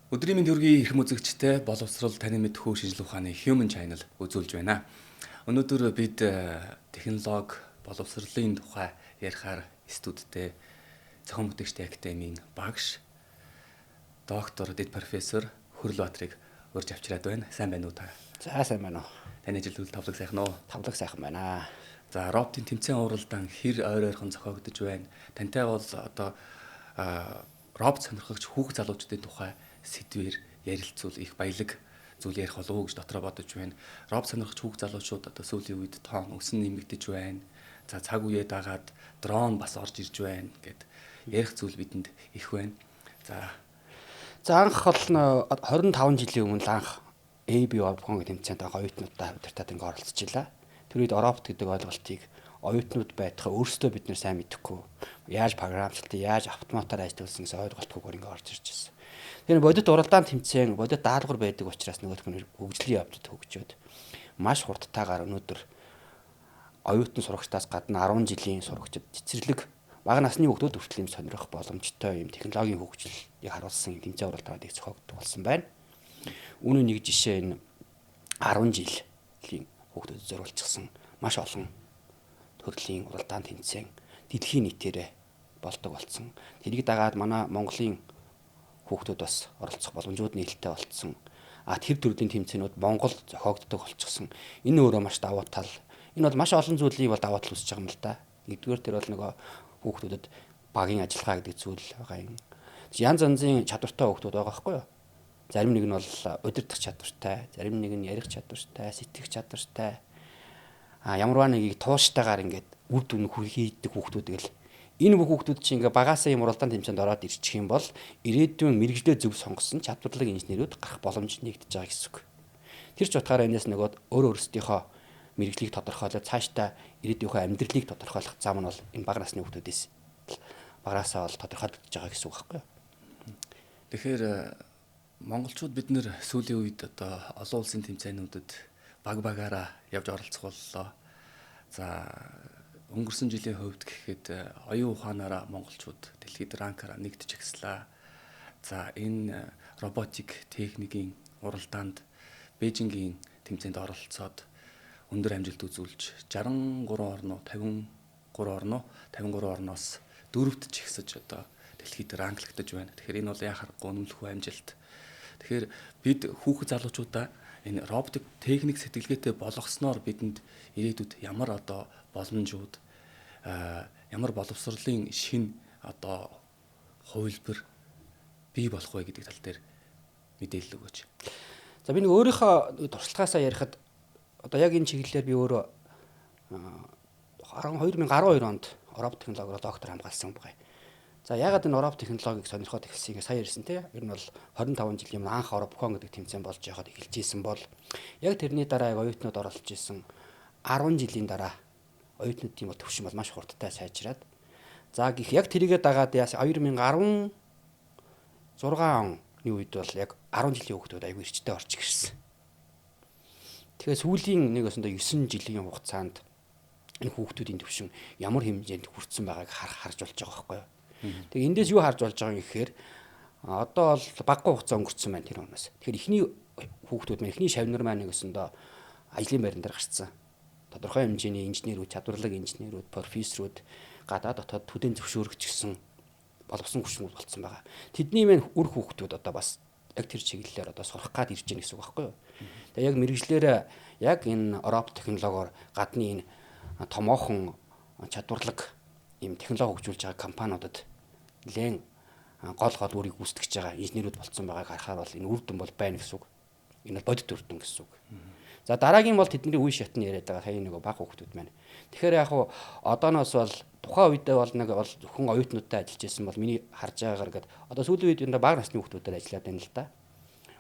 Өдрийн мэнд хүргэе их үзэгчтэй боловсрол таны мэд хүү шинжлэх ухааны Human Channel үзүүлж байна. Өнөөдөр бид технологи боловсролын тухай ярихаар студидтэй зохион бүтээгчдийн академийн багш доктор дэд профессор Хөрлбаатрыг урьж авчираад байна. Сайн байна уу та? За сайн байна уу. Таны ажилтнууд тавлаг сайхан уу? Тавлаг сайхан байна. За роботын тэмцээн уралдаан хэр ойр ойрхон зохиогдож байна. Тантай бол одоо робот сонирхогч хүүхд залуучдын тухай сэдвээр ярилцвал их баялаг зүйл ярих болов уу гэж дотроо бодож байна. Робот сонирхогч хүүхд залуучууд одоо сүүлийн үед тоон өсөн нэмэгдэж байна. За цаг үеэ дагаад дрон бас орж ирж байна гэд ярих зүйл бидэнд их байна. За анх бол 25 жилийн өмнө анх AB Orbcon гэх тэмцээнд оюутнуудтай удирдаад ингээ оролцож илаа. Тэр үед робот гэдэг ойлголтыг оюутнууд байтахаа өөрсдөө бид нэр сайн мэдэхгүй. Яаж програмчлалтыг, яаж автоматар ажиллуулсан гэсэн ойлголтгүйгээр ингээ орж ирж байсан. Тэр бодит уралдаан тэмцээн, бодит даалгавар байдаг учраас нөгөөх нь хөгжлийн явдад хөгжөөд маш хурдтайгаар өнөөдөр оюутан сурагчдаас гадна 10 жилийн сурагчид цэцэрлэг бага насны хүүхдүүд хүртэл юм сонирхох боломжтой юм технологийн хөгжлийг харуулсан тэмцээн уралдааныг зохиогддог болсон байна. Үүний нэг жишээ энэ 10 жилийн хүүхдүүдэд зориулчихсан маш олон төрлийн уралдаан тэмцээн дэлхийн нийтээрээ болдог болсон. Тэрийг дагаад манай Монголын хүүхдүүд бас оролцох боломжууд нээлттэй болсон. Тэр төрлийн тэмцээнүүд Монгол зохиогддог болчихсон. Энэ өөрөө маш давуу тал. Энэ бол маш олон зүйлийг бол давуу тал үүсэж байгаа юм л да. Нэгдүгээр тэр бол нөгөө хүүхдүүдэд багийн ажиллагаа гэдэг зүйл байгаа юм. Янз янзын чадвартай хүүхдүүд байгаа байхгүй юу? Зарим нэг нь бол удирдах чадвартай, зарим нэг нь ярих чадвартай, сэтгэх чадвартай. Ямарваа нэгийг тууштайгаар ингээд үр дүн хийдэг хүүхдүүд гэл. Энэ бүх хүүхдүүд чинь ингээ багаасаа юм уралдаан тэмцээнд ороод ирчих юм бол ирээдүйн мэрэгжлээ зөв сонгосон чадварлаг инженерүүд гарах боломж нэгдэж байгаа гэсэн үг. Тэр ч утгаараа энэс нөгөө өөр өөрсдийнхөө мэрэгжлийг тодорхойлоод цаашдаа ирээдүйнхөө амьдралыг тодорхойлох зам нь бол энэ бага насны хүүхдүүдээс багаасаа бол тодорхойлогдож байгаа гэсэн үг байхгүй юу? Тэгэхээр монголчууд бид нэр сүүлийн үед одоо олон улсын тэмцээнүүдэд баг багаараа явж оролцох боллоо. За өнгөрсөн жилийн хувьд гэхэд оюун ухаанаараа монголчууд дэлхийд ранкаараа нэгдэж агслаа. За энэ роботик техникийн уралдаанд Бээжингийн тэмцээнд оролцоод өндөр амжилт үзүүлж 63 орноо 53 орноос дөрөвт жигсэж одоо дэлхийд ранклагдаж байна. Тэгэхээр энэ бол яхахгүй үнэмлэхүй амжилт. Тэгэхээр бид хүүхэд залуучуудаа энэ роботик техник сэтгэлгээтэй болгосноор бидэнд ирээдүйд ямар одоо боломжууд ямар боловсролын шин одоо хувилбар бий болох вэ гэдэг тал дээр мэдээлэл өгөөч. За би нэг өөрийнхөө туршлагаасаа ярихад одоо яг энэ чиглэлээр би өөрөө 2012 онд робот технологиор доктор хамгаалсан байгаа. За ягаад энэ робот технологиг сонирхоод эхэлсэйгээ сая ярьсан те. Ер нь бол 25 жилийн өмнө анх Orbcon гэдэг тэмцээн болж байхад эхэлж исэн бол яг тэрний дараа оюутнууд оролцож исэн 10 жилийн дараа оюутнуудын төвшин бол маш хурдтай сайжраад. За гих яг тэрийгээ дагаад 2016 оны үед бол яг 10 жилийн хүүхдүүд аягүй эрчтэй орж ирсэн. Тэгэхээр сүүлийн нэг өсөндөө 9 жилийн хугацаанд энэ хүүхдүүдийн төвшин ямар хэмжээнд хүрсэн байгааг харж болж байгаа байхгүй юу? Тэгээ эндээс юу харж болж байгаа юм гэхээр одоо бол багагүй хугацаа өнгөрцөн байна тэр хүмүүс. Тэгэхээр эхний хүүхдүүд маань эхний шавнар маань нэг өсөндөө ажлын байран дээр гарцсан. Тодорхой хэмжээний инженерүүд, чадварлаг инженерүүд, профессорууд гадаад дотоод төдийн зөвшөөрөгч гэсэн боловсон хүчнүүд болцсон байгаа. Тэдний маань үр хүүхдүүд одоо бас яг тэр чиглэлээр одоо сурах гад ирж байгаа гэсэн үг байхгүй юу? Тэгээ яг мэрэгжлэр яг энэ робот технологиор гадны энэ томоохон чадварлаг ийм технологи хөгжүүлж байгаа компаниудад нэлээд гол үрийг гүйцэтгэж байгаа инженерүүд болцсон байгааг харахаар бол энэ үр дүн бол байна гэсэн үг. Энэ бол бодит үр дүн гэсэн үг. За дараагийн бол тэдний үе шатны яриад байгаа хаяа нэг бага хүүхдүүд маань. Тэгэхээр яг хуу одооноос бол тухайн үедээ бол нэг бол зөвхөн оюутнуудтай ажиллаж байсан бол миний харж байгаагаар гээд одоо сүүлийн үед энэ бага насны хүүхдүүдээр ажиллаад байна л да.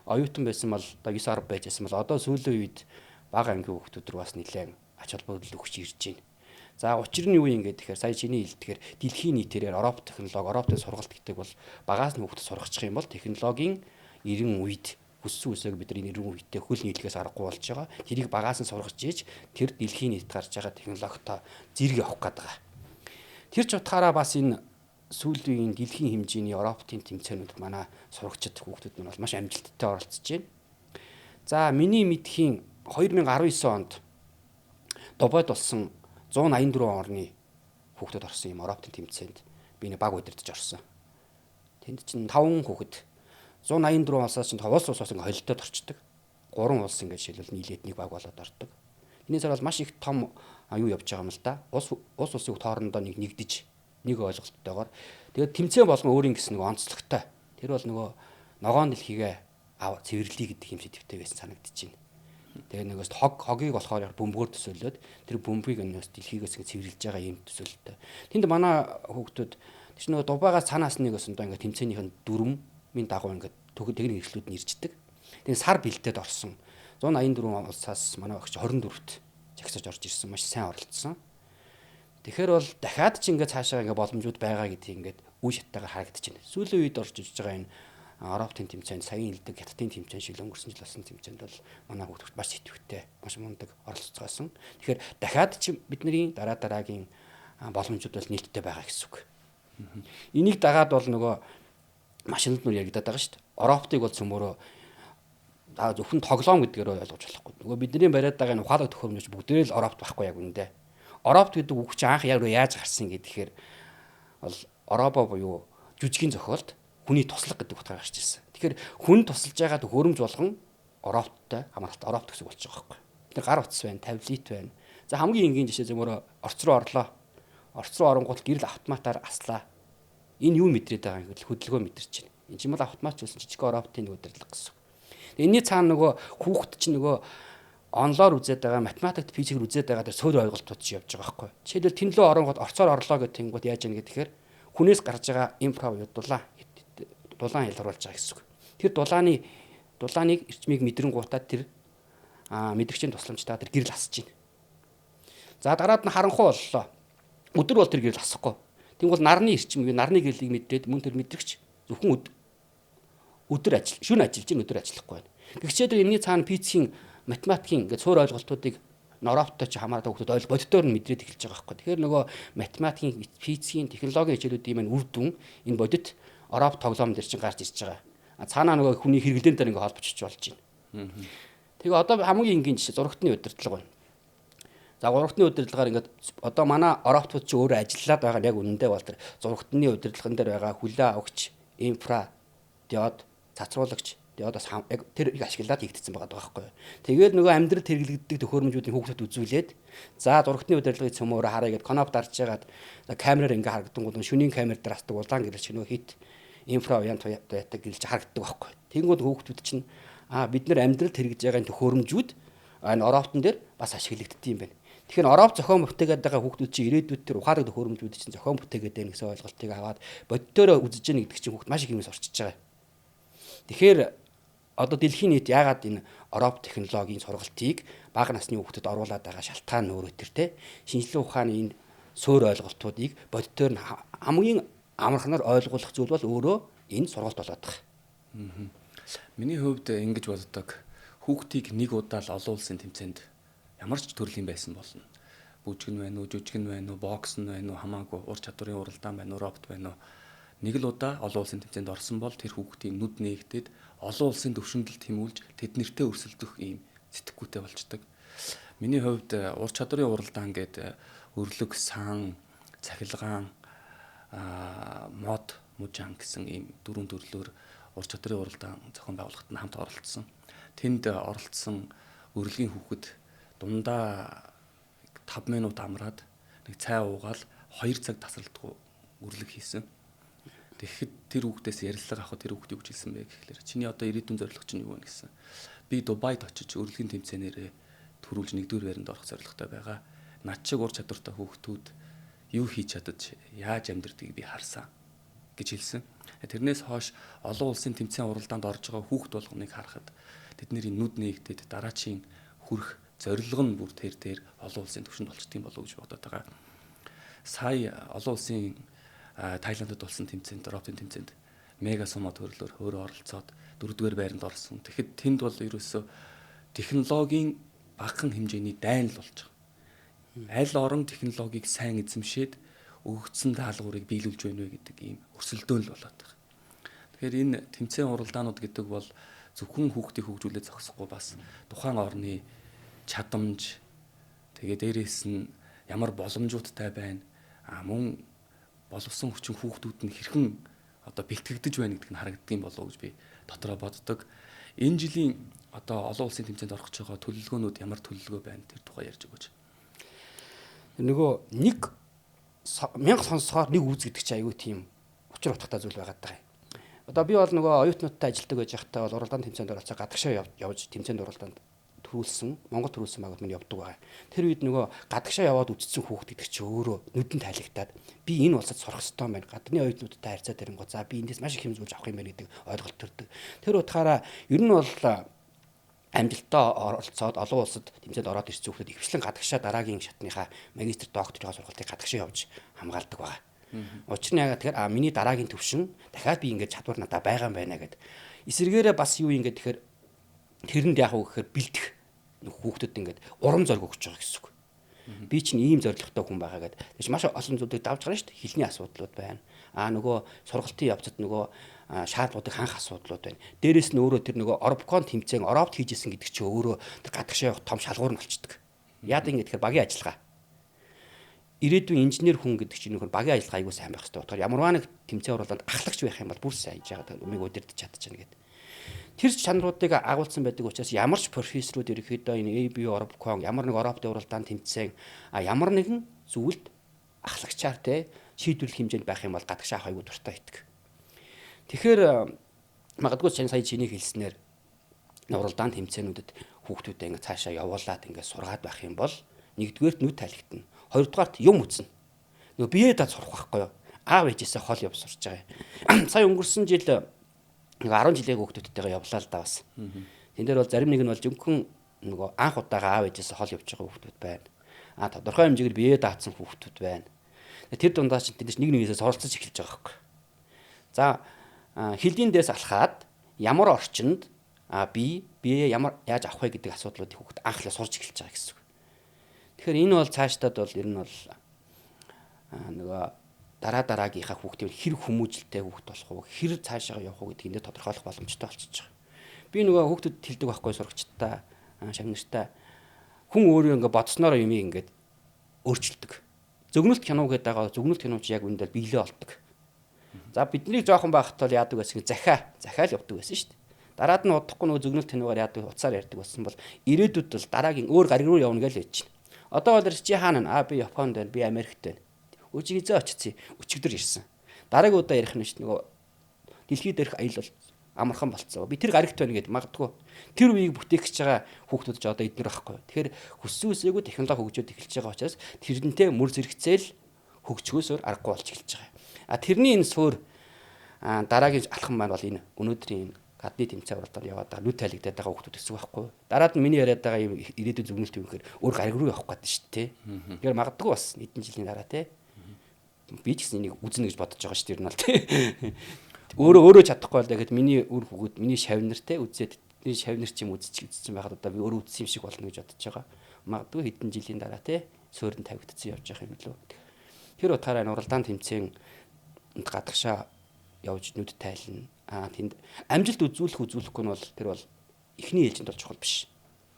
Оюутан байсан бол одоо 9 10 байж байсан бол одоо сүүлийн үед бага ангийн хүүхдүүд рүү бас нэлээд ач холбогдол өгч ирж байна. За учир нь юу юм гээд тэгэхээр сая чиний хэлдгээр дэлхийн нийтээр робот технологи, роботын сургалт гэдэг бол багаас нь хүүхдэд сургачих юм бол технологийн 90 үед өссөн үсэг бидний 90 үедээ хөл нийлгээс аргагүй болж байгаа. Тэрийг багаас нь сургаж ийж тэр дэлхийн нийт гарч байгаа технологитой зэрэг явах гээд байгаа. Тэр ч утгаараа бас энэ сүүлийн дэлхийн хэмжээний Европын тэмцээнүүд манай сурагчид хүүхдүүд нь бол маш амжилттай оролцож байна. За миний мэдхийн 2019 онд Дубайд болсон 184 орны хүүхдүүд орсон юм Европын тэмцээнд би нэг баг удирдах орсон. Тэнд чинь 5 хүүхэд 184 улсаас чинь улс улсаас ингээ холилдоод орчдөг. 3 улс ингээ жишээлбэл нийлээд нэг баг болоод ордог. Энэсээр бол маш их том аюу явж байгаа юм л да. Улс улсын хоорондоо нэгдэж нэг ойлголттойгоор тэгээд тэмцээн болгон өөрийн гэсэн нэг онцлогтой. Тэр бол нөгөө ногоон дэлхийгээ цэвэрлэе гэдэг юм сэдвтэй байсан санагдчихэв. Тэгээд нөгөөс хогийг болохоор бөмбөгөөр төсөөлөөд тэр бөмбөгийг өнөөс дэлхийгээс цэвэрлж байгаа юм төсөөлөлтэй. Тэнд манай хүүхдүүд тийч нөгөө Дубайгаас цаанаас нэг өсөндөө ингээ тэмцээнийхэн дүрмийн дагуу ингээ тэгний хэрэгслүүд нь ирждэг. Тэгээд сар бэлдээд орсон 184 улсаас манай багш 24-т жагсаж орж ирсэн маш сайн оролцсон. Тэгэхээр бол дахиад ч ингээ цаашаа ингээ боломжууд байгаа гэдгийг ингээ үе шаттайгаар харагдаж байна. Сүүлийн үед орж иж байгаа энэ Европын тэмцээнд саяын хэлдэг хятадын тэмцээн шиг өнгөрсөн жил болсон тэмцээнд бол манай хүүхдүүд маш сэтгүүтэй, маш мундаг оролцоогоосон. Тэгэхээр дахиад ч бидний дараагийн боломжууд бол нийтдээ байгаа гэсэн үг. Энийг дагаад бол нөгөө машинд нүр яригадаад байгаа шүү дээ. Европыг бол цөмөрөө зөвхөн тоглоом гэдгээр ойлгож болохгүй. Нөгөө бидний бариад байгаа энэ ухаалаг төхөөрөмж бүгдээ л Европт байхгүй яг үндэ. Европт гэдэг үг чинь анх яг яаж гарсан гэхээр бол Европа буюу жүжигийн зохиолд хүний туслах гэдэг утгаар гарч ирсэн. Тэгэхээр хүн тусалж байгаа төхөөрөмж болгон Европтой хамааралтай Европ төсөг болж байгаа байхгүй. Тэр гар утас байна, таблет байна. За хамгийн энгийн жишээ зөмөрөө орц руу орлоо. Орц руу оронгууд гэрэл автоматар аслаа. Энэ юу мэдрээд байгаа юм гэвэл хөдөлгөөн мэдэрч байна. Энэ чинь бол автоматч болсон жижиг Европын нэг удирдлага гэсэн. Энийний цаана нөгөө хүүхэд чинь нөгөө онлоор үзээд байгаа математикт физикээр үзээд байгаа тэр суурь ойлголтууд чи явж байгаа байхгүй. Жишээлбэл тэн лөө оронгууд орцоор орлоо гэх тэнгууд яаж яах гэхээр хүнээс гарч байгаа импро юу дулаан ялгаруулж байгаа гэсэн үг. Тэр дулааныг эрчмийг мэдрэнгуутаа тэр мэдрэгчийн тусламжтайгаар тэр гэрэл асаж байна. За дараад нь харанхуй боллоо. Өдөр бол тэр гэрэл асахгүй. Тэнгуул нарны эрчим, нарны гэрлийг мэдрээд мөн тэр мэдрэгч зөвхөн шөнө ажиллаж ийн өдөр ажиллахгүй байна. Тэгчээд энэний цаана физикийн математикийн ингээд суур ойлголтуудыг Европтой ч хамаардаг хүмүүс боддоор нь мэдрээд эхэлж байгаа байхгүй. Тэгэхээр нөгөө математикийн, физикийн, технологийн хичээлүүдийн маань үр дүн энэ бодит Европ тоглоом дээр чинь гарч ирж байгаа. Цаанаа нөгөө хүний хэрэглэн дээр ингээ холбочж болж байна. Тэгээ одоо хамгийн энгийн жишээ зурагтны удирдлага байна. За зурагтны удирдлагаар ингээд одоо манай Европтууд ч өөрөө ажиллаад байгаа нь яг үнэндээ бол тэр зурагтны удирдлагын дээр байгаа хүлээ авахч, инфра, диод, цацруулагч, диодоос яг тэр их ашиглаад хийгдсэн байгаа байхгүй. Тэгээд нөгөө амьдрал хэрэглэгддэг төхөөрөмжүүдийн хүүхдүүд үзүүлээд за зурагтны удирдлагын цөмөөрө хараа гэд коноп дарж ягаад камераар ингээ харагдангууд шөнийн камер дээр хатдаг улаан гэрэл ч нөгөө хит инфра уян туятаг гэлж харагддаг байхгүй. Тэнгүүд хүүхдүүд чинь бид нар амьдралд хэрэгж байгаа төхөөрөмжүүд энэ Европтон дээр бас ашиглагддаг юм байна. Тэгэхээр Европ зохион бүтээгээд байгаа хүүхдүүд чинь ирээдүйд тэр ухаалаг төхөөрөмжүүд чинь зохион бүтээгээд байна гэсэн ойлголтыг аваад боддороо үзэж яах гэдэг чинь хүүхд маш их юмс орчиж байгаа. Тэгэхээр одоо дэлхийн нийт яагаад энэ Европ технологийн сургалтыг бага насны хүүхдэд оруулаад байгаа шалтгаан нь өөрөө тэр те шинжлэх ухааны энэ суур ойлголтуудыг боддоор нь хамгийн амархнаар ойлгуулах зүйл бол өөрөө энэ сургалт болоод байгаа. Миний хувьд ингэж боддог. Хүүхдийг нэг удаа л олон улсын тэмцээнд ямар ч төрлийн байсан болно. Бүжгэн байна уу, жүжигэн байна уу, бокс нь байна уу, хамаагүй ур чадварын уралдаан байна уу, робот байна уу. Нэг л удаа олон улсын тэмцээнд орсон бол тэр хүүхдийн нүд нээгдээд олон улсын төвшөндөлд тэмүүлж тэднэртэй өрсөлдөх ийм сэтгэхүйтэй болчдөг. Миний хувьд ур чадварын уралдаан гэдэг өрлөг, сан, цахилгаан, мод, мужаан гэсэн ийм дөрвөн төрлөөр ур чадварын уралдаан зохион байгуулалтад хамт оролцсон. Тэнд оролцсон өрлөгийн хүүхэд дундаа 5 минут амраад нэг цай уугаал 2 цаг тасралтгүй өрлөг хийсэн. Тэгэхэд тэр хүүхдээс ярилцлага авах тэр хүүхд юу гэж хэлсэн бэ гэхлээр чиний одоо ирээдүйн зорилго чинь юу вэ гэсэн. Би Дубайд очиж өрлөгийн тэмцээнээрээ төрүүлж 1-р байранд орох зорилготой байгаа. Над шиг ур чадвартай хүүхдүүд юу хийж чадаж яаж амьдрдгийг би харсан гэж хэлсэн. Тэрнээс хойш олон улсын тэмцээн уралдаанд орж байгаа хүүхд болгоныг харахад тэдний нүд нээгдээд дараачийн хүрх зорилго нь бүр тэр олон улсын түвшинд болчдгийм болов уу гэж бодоод байгаа. Сая олон улсын Тайландд болсон тэмцээнд, Европын тэмцээнд мега сума төрлөөр өөрөө оролцоод 4-р байранд орсон. Тэгэхэд тэнд бол ерөөсөө технологийн багахан хэмжээний дайн л болж байгаа. Аль орон технологиг сайн эзэмшээд өгөгдсөн даалгаврыг биелүүлж байна вэ гэдэг ийм өрсөлдөөн л болоод байна. Тэгэхээр энэ тэмцээн уралдаанууд гэдэг бол зөвхөн хүүхдийг хөгжүүлээ зогсохгүй бас тухайн орны чадамж тэгээ дээрээс нь ямар боломжуудтай байна мөн боловсон хүчин хүүхдүүд нь хэрхэн одоо бэлтгэгдэж байна гэдг нь харагддаг юм болов уу гэж би дотроо боддог. Энэ жилийн одоо олон улсын тэмцээнд орох гэж байгаа төлөвлөгөөнүүд ямар төлөвлөгөө байна тэр тухай ярьж өгөөч. Нөгөө нэг 1000 сонсохоор нэг үүс гэдэг чинь аюу тийм учир утгатай зүйл байгаад байгаа юм. Одоо би бол нөгөө оюутнуудтай ажилладаг байж байхдаа бол уралдаан тэмцээнд оролцоо гадагшаа явж тэмцээнд уралдаанд төрүүлсэн Монгол төрүүлсэн байгуулт минь явдаг байгаа. Тэр үед нөгөө гадагшаа яваад үтцсэн хүүхд гэдэг чинь өөрөө нүдэнд тайлагдаад би энэ улсад сурах ёстой юм байна. Гадны оюутнуудтай харьцаад ирэнгуй за би эндээс маш их хэмжүүлж авах юм байна гэдэг ойлголт төрдөг. Тэр утгаараа ер нь бол амжилттай оролцоод олон улсад тэмцээнд ороод ирсэн хүүхдүүд ихвчлэн гадагшаа дараагийн шатныхаа магистр докторийн сургалтыг гадагшаа явж хамгаалдаг байгаа. Учир нь яагаад тэгэхээр миний дараагийн төвшин дахиад би ингэж чадвар надад байгаа юм байна гэд. Эсвэргээрээ бас юу ингэ тэгэхээр тэрэнд яах вэ гэхээр бэлдэх хүүхдэд ингэж урам зориг өгч байгаа гэсэн үг. Би чинь ийм зоригтой хүн байгаа гэд. Тэгэж маш олон зүйлийг давж гарна шүү дээ. Хэлний асуудлууд байна. Нөгөө сургалтын явцад нөгөө шаардлагуудыг ханх асуудлууд байна. Дээрээс нь өөрөө тэр нөгөө оробкон тэмцээн оробт хийжсэн гэдэг чинь өөрөө тэр гадагшаа явах том шалгуур нь болчдөг. Яад ингэ тэгэхээр багийн ажиллагаа. Ирээдүйн инженер хүн гэдэг чинь нөхөр багийн ажиллагаа аягүй сайн байх хэрэгтэй. Болохоор ямарваа нэг тэмцээн уралдаанд ахлагч байх юм бол бүр сайн хийж байгаа өмиг удирдах чадчихна гэдэг. Тэр чанаруудыг агуулсан байдаг учраас ямар ч профессорууд ерөөхдөө энэ ABU оробкон ямар нэг оробтын уралдаанд тэмцээн ямар нэгэн зүйлд ахлагчаар те шийдвэрлэх хэмжээнд байх юм бол гадагшаа аягүй дуртай итг. Тэгэхээр магадгүй сая чиний хэлснээр уралдаан тэмцээнүүдэд хүүхдүүдээ ингэ цаашаа явуулаад ингэ сургаад байх юм бол нэгдүгээрт нүд тайлгтана. Хоёрдугаарт юм үзнэ. Нөгөө биеэ дад сурах байхгүй юу? Аав ээжээсээ хол явж сурч байгаа юм. Сая өнгөрсөн жил нэг 10 жилийн хүүхдүүдтэйгээ явлаа л да бас. Тэн дээр бол зарим нэг нь бол зөвхөн нөгөө анх удаага аав ээжээсээ хол явж байгаа хүүхдүүд байна. Тодорхой хэмжээгээр биеэ даацсан хүүхдүүд байна. Тэр дундаас чинь тэнд нэг нэгнээс оролцож эхэлж байгаа байхгүй. За хилийн дээс алхаад ямар орчинд биеэ ямар яаж авах вэ гэдэг асуудлуудыг хүүхд анхлаа сурж эхэлж байгаа гэсэн үг. Тэгэхээр энэ бол цаашдад бол ер нь бол нөгөө дараагийнхаа хүүхдийн хэр хүмүүжлтэй хүүхд болох уу, хэр цаашаа явах уу гэдгийг тодорхойлох боломжтой болчихж байгаа. Би нөгөө хүүхдүүд хэлдэг байхгүй сурагчтай, шагнартай хүн өөрөө ингээд бодсноор юм ингээд өөрчилдөг. Зөгнөлт кино гэдэг байгаа зөгнөлт кино ч яг үндэл биелээ олдог. За бидний жоохон байхад бол яадаг байсан захиал явдаг байсан шүү дээ. Дараад нь удахгүй нөгөө зөгнөлт киногаар яадаг уцаар ярьдаг болсон бол ирээдүйд бол дараагийн өөр гариг руу явна гэж хэлж байна. Одоо бол чи хаана би Японд байна, би Америкт байна. Өчиг эзээ очицээ. Өчигдөр ирсэн. Дараагийн удаа ярих нь шүү нөгөө дэлхийд дээрх аял бол амархан болцсон. Би тэр гаригт байна гэд магадгүй тэр үеийг бүтээх гэж байгаа хүүхдүүд ч одоо эднэр байхгүй. Тэгэхээр хүссэн үсээгүй технологи хөгжөөд эхэлж байгаа учраас тэрнтэй мөр зэрэгцээл хөгжгөөсөөр аргагүй болж эхэлж байгаа. Тэрний энэ суур дараагийн алхам маань бол энэ өнөөдрийн гадны тэмцээн уралдаанд яваад байгаа нүд тайлагдаад байгаа хүүхдүүд гэсэн үг байхгүй. Дараад нь миний яриад байгаа юм ирээдүйн зөвнөлт юм гэхээр өөр гариг руу явах гэдэг шүү дээ. Тэгэхээр магадгүй бас эдэн жилийн дараа те би ч гэсэн энийг үзнэ гэж бодож байгаа шүү дээ. Ер нь бол те өөрөө чадахгүй л дахиад миний үр хөвгүүд миний шавнар те үзээд миний шавнар ч юм үзчихсэн байхад одоо би өөрөө үзсэн юм шиг болно гэж бодож байгаа. Магадгүй хэдэн жилийн дараа те суурин тавигдсан явж явах юм лөө. Тэр утгаараа энэ уралдаан тэмцээн гадагшаа явж нүд тайлна. Тэнд амжилт үзүүлэхгүй нь бол тэр бол эхний ээлжинд бол чухал биш.